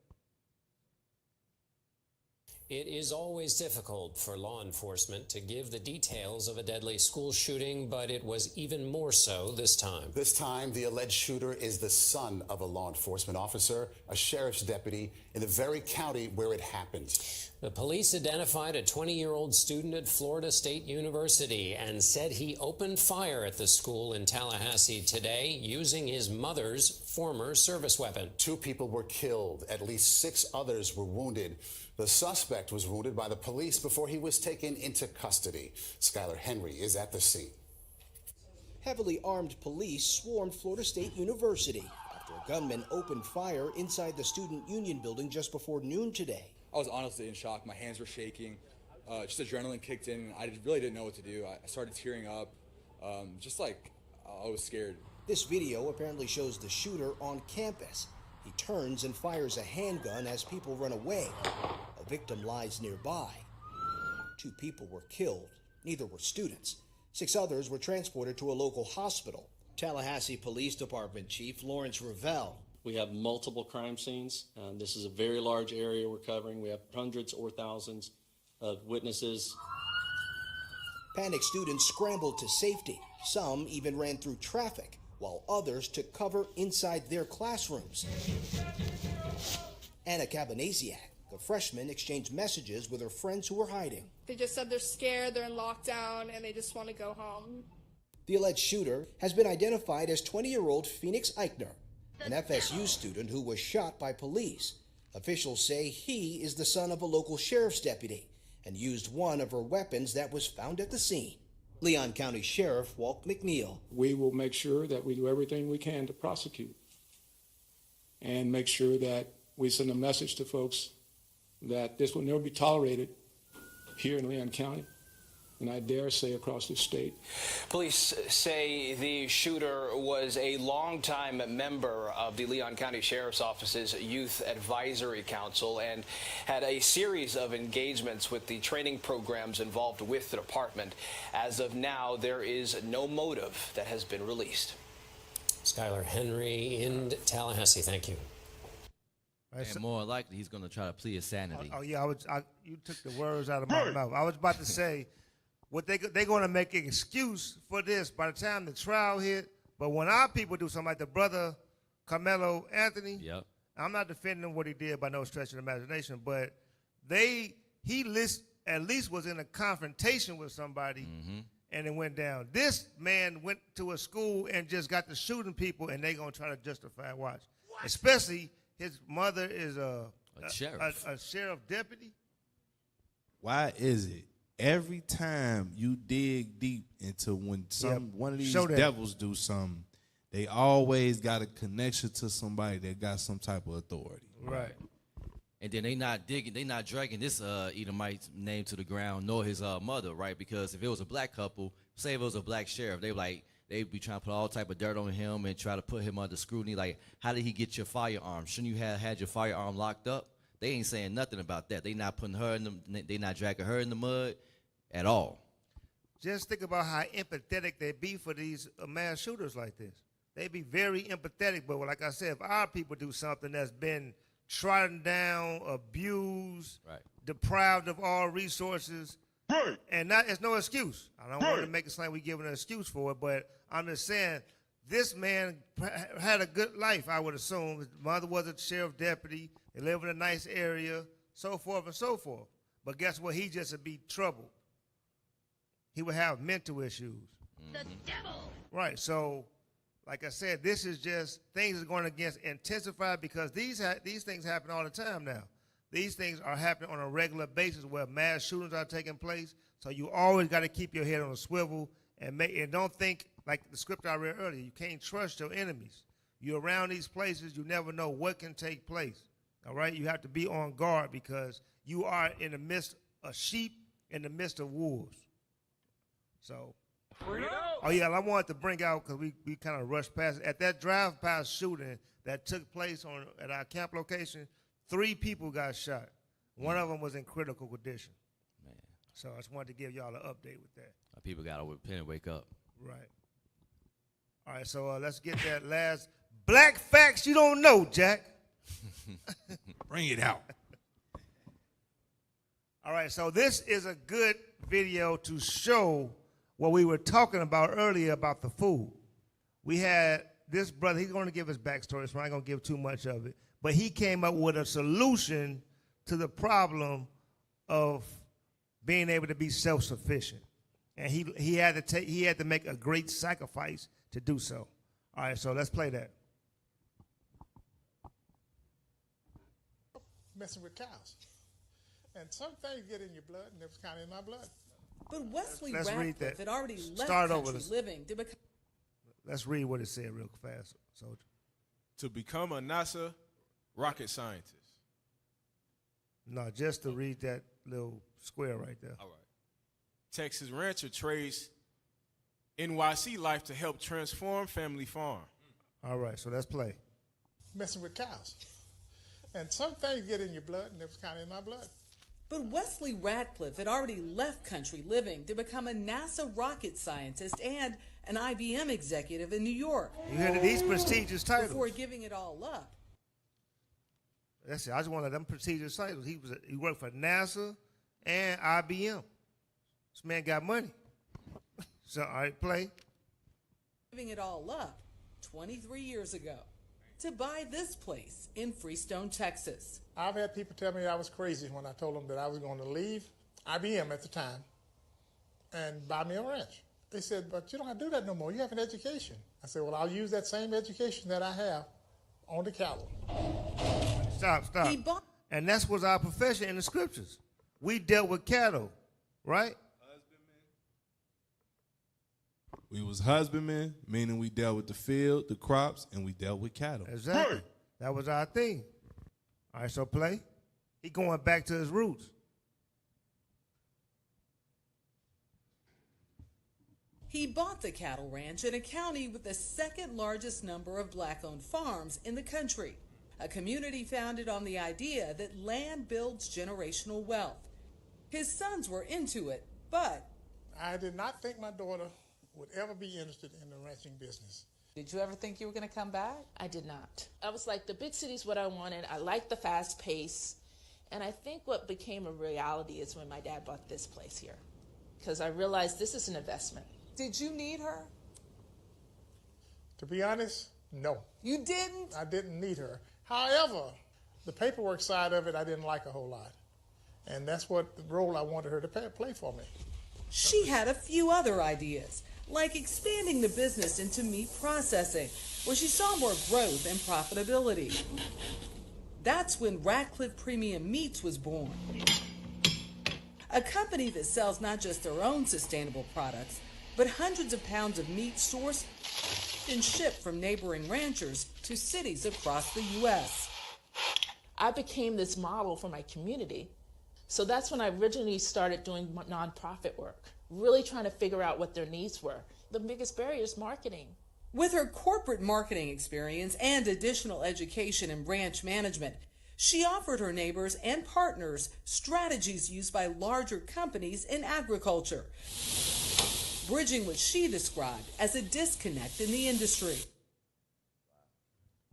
It is always difficult for law enforcement to give the details of a deadly school shooting, but it was even more so this time. This time, the alleged shooter is the son of a law enforcement officer, a sheriff's deputy in the very county where it happened. The police identified a 20-year-old student at Florida State University and said he opened fire at the school in Tallahassee today using his mother's former service weapon. 2 people were killed. At least 6 others were wounded. The suspect was wounded by the police before he was taken into custody. Skylar Henry is at the scene. Heavily armed police swarmed Florida State University after a gunman opened fire inside the Student Union building just before noon today. I was honestly in shock. My hands were shaking. Just adrenaline kicked in. I really didn't know what to do. I started tearing up. I was scared. This video apparently shows the shooter on campus. He turns and fires a handgun as people run away. A victim lies nearby. 2 people were killed. Neither were students. 6 others were transported to a local hospital. Tallahassee Police Department Chief Lawrence Ravel. We have multiple crime scenes. This is a very large area we're covering. We have hundreds or thousands of witnesses. Panicked students scrambled to safety. Some even ran through traffic, while others took cover inside their classrooms. Anna Cabanasiak, the freshman, exchanged messages with her friends who were hiding. They just said they're scared, they're in lockdown, and they just want to go home. The alleged shooter has been identified as 20-year-old Phoenix Eichner, an FSU student who was shot by police. Officials say he is the son of a local sheriff's deputy and used one of her weapons that was found at the scene. Leon County Sheriff Walt McNeil. We will make sure that we do everything we can to prosecute and make sure that we send a message to folks that this will never be tolerated here in Leon County, and I dare say across the state. Police say the shooter was a longtime member of the Leon County Sheriff's Office's Youth Advisory Council and had a series of engagements with the training programs involved with the department. As of now, there is no motive that has been released. Skylar Henry in Tallahassee, thank you. And more likely, he's going to try to plead insanity. You took the words out of my mouth. I was about to say, they're going to make an excuse for this by the time the trial hit. But when our people do something like the brother Carmelo Anthony, I'm not defending what he did by no stretch of the imagination, but he at least was in a confrontation with somebody, and it went down. This man went to a school and just got to shooting people, and they gonna try to justify watch. What? Especially his mother is a sheriff, a sheriff deputy. Why is it every time you dig deep into when one of these devils do something, they always got a connection to somebody that got some type of authority? Right. And then they not dragging this Edomite's name to the ground, nor his mother, right? Because if it was a black couple, say if it was a black sheriff, they'd be trying to put all type of dirt on him and try to put him under scrutiny. Like, how did he get your firearm? Shouldn't you have had your firearm locked up? They ain't saying nothing about that. They not putting her they not dragging her in the mud at all. Just think about how empathetic they be for these mass shooters like this. They be very empathetic, but like I said, if our people do something that's been trodden down, abused, deprived of all resources, and it's no excuse. I don't want to make it sound like we giving an excuse for it, but I'm just saying this man had a good life, I would assume. His mother was a sheriff deputy. They live in a nice area, so forth and so forth. But guess what? He just would be troubled. He would have mental issues. The devil. Right, so like I said, this is just things are going against intensified because these things happen all the time now. These things are happening on a regular basis where mass shootings are taking place. So you always got to keep your head on a swivel and don't think like the scripture I read earlier. You can't trust your enemies. You're around these places, you never know what can take place. All right, you have to be on guard because you are in the midst of sheep, in the midst of wolves. So. Oh, yeah, I wanted to bring out, because we kind of rushed past it. At that drive-past shooting that took place at our camp location, 3 people got shot. One of them was in critical condition. Man. So I just wanted to give y'all an update with that. People got to repent and wake up. Right. All right, so let's get that last black facts you don't know, Jack. Bring it out. All right, so this is a good video to show what we were talking about earlier about the food. We had this brother, he's going to give his backstory, so I'm not going to give too much of it, but he came up with a solution to the problem of being able to be self-sufficient. And he had to make a great sacrifice to do so. All right, so let's play that. Messing with cows. And some things get in your blood, and it was kind of in my blood. But Wesley Let's read Radcliffe that. had already left Start country over. living to become. Let's read what it said real fast, soldier. To become a NASA rocket scientist. No, just to read that little square right there. All right. Texas rancher trades NYC life to help transform family farm. All right, so let's play. Messing with cows. And some things get in your blood, and it was kind of in my blood. But Wesley Radcliffe had already left country living to become a NASA rocket scientist and an IBM executive in New York. You hear these prestigious titles. Before giving it all up. That's it. I just wanted them prestigious titles. He worked for NASA and IBM. This man got money. So, all right, play. Giving it all up 23 years ago to buy this place in Freestone, Texas. I've had people tell me I was crazy when I told them that I was going to leave IBM at the time and buy me a ranch. They said, but you don't have to do that no more. You have an education. I said, well, I'll use that same education that I have on the cattle. Stop. And that's was our profession in the scriptures. We dealt with cattle, right? We was husbandmen, meaning we dealt with the field, the crops, and we dealt with cattle. Exactly. That was our thing. All right, so play. He going back to his roots. He bought the cattle ranch in a county with the second largest number of black-owned farms in the country, a community founded on the idea that land builds generational wealth. His sons were into it, but I did not think my daughter would ever be interested in the ranching business. Did you ever think you were going to come back? I did not. I was like, the big city's what I wanted. I like the fast pace. And I think what became a reality is when my dad bought this place here, because I realized this is an investment. Did you need her? To be honest, no. You didn't? I didn't need her. However, the paperwork side of it, I didn't like a whole lot. And that's what the role I wanted her to play for me. She had a few other ideas, like expanding the business into meat processing, where she saw more growth and profitability. That's when Ratcliffe Premium Meats was born, a company that sells not just their own sustainable products, but hundreds of pounds of meat sourced and shipped from neighboring ranchers to cities across the U.S. I became this model for my community. So that's when I originally started doing nonprofit work, really trying to figure out what their needs were. The biggest barrier is marketing. With her corporate marketing experience and additional education in branch management, she offered her neighbors and partners strategies used by larger companies in agriculture, bridging what she described as a disconnect in the industry.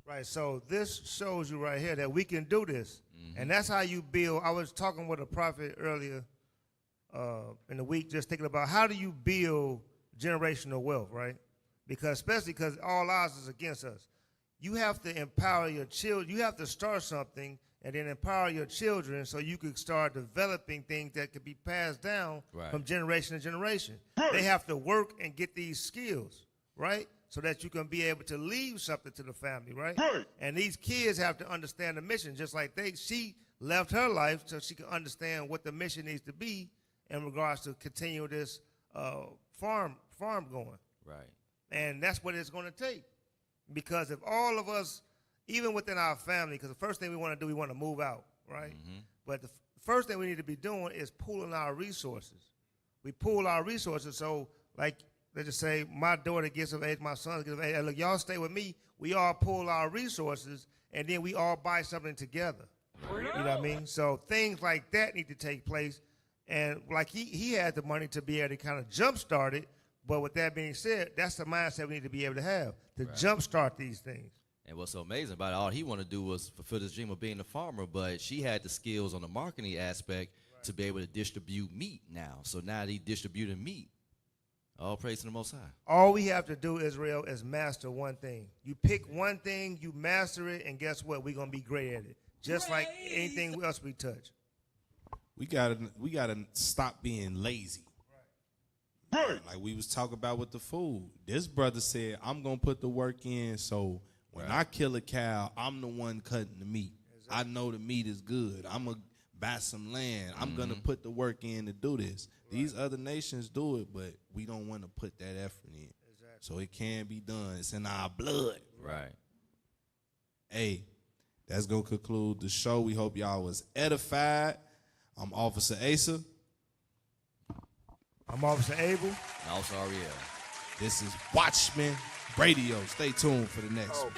Right, so this shows you right here that we can do this. And that's how you build. I was talking with a prophet earlier in the week, just thinking about how do you build generational wealth, right? Especially because all odds is against us. You have to empower your children. You have to start something and then empower your children so you can start developing things that could be passed down from generation to generation. They have to work and get these skills, right? So that you can be able to leave something to the family, right? And these kids have to understand the mission, just like she left her life so she can understand what the mission needs to be in regards to continue this farm going. Right. And that's what it's going to take. Because if all of us, even within our family, because the first thing we want to do, we want to move out, right? But the first thing we need to be doing is pooling our resources. We pool our resources. So, like, let's just say my daughter gets of age, my son gets of age. Hey, look, y'all stay with me. We all pool our resources, and then we all buy something together. You know what I mean? So things like that need to take place. And like he had the money to be able to kind of jumpstart it. But with that being said, that's the mindset we need to be able to have, to jumpstart these things. And what's so amazing about it, all he wanted to do was fulfill his dream of being a farmer, but she had the skills on the marketing aspect to be able to distribute meat now. So now they distributing meat. All praise to the Most High. All we have to do, Israel, is master one thing. You pick one thing, you master it, and guess what? We're going to be great at it. Just like anything else we touch. We gotta stop being lazy. Right. Like we was talking about with the food. This brother said, I'm going to put the work in so when I kill a cow, I'm the one cutting the meat. Exactly. I know the meat is good. I'm going to buy some land. I'm going to put the work in to do this. Right. These other nations do it, but we don't want to put that effort in. Exactly. So it can be done. It's in our blood. Right. Hey, that's going to conclude the show. We hope y'all was edified. I'm Officer Asa. I'm Officer Abel. And Officer Ariel. This is Watchman Radio. Stay tuned for the next one.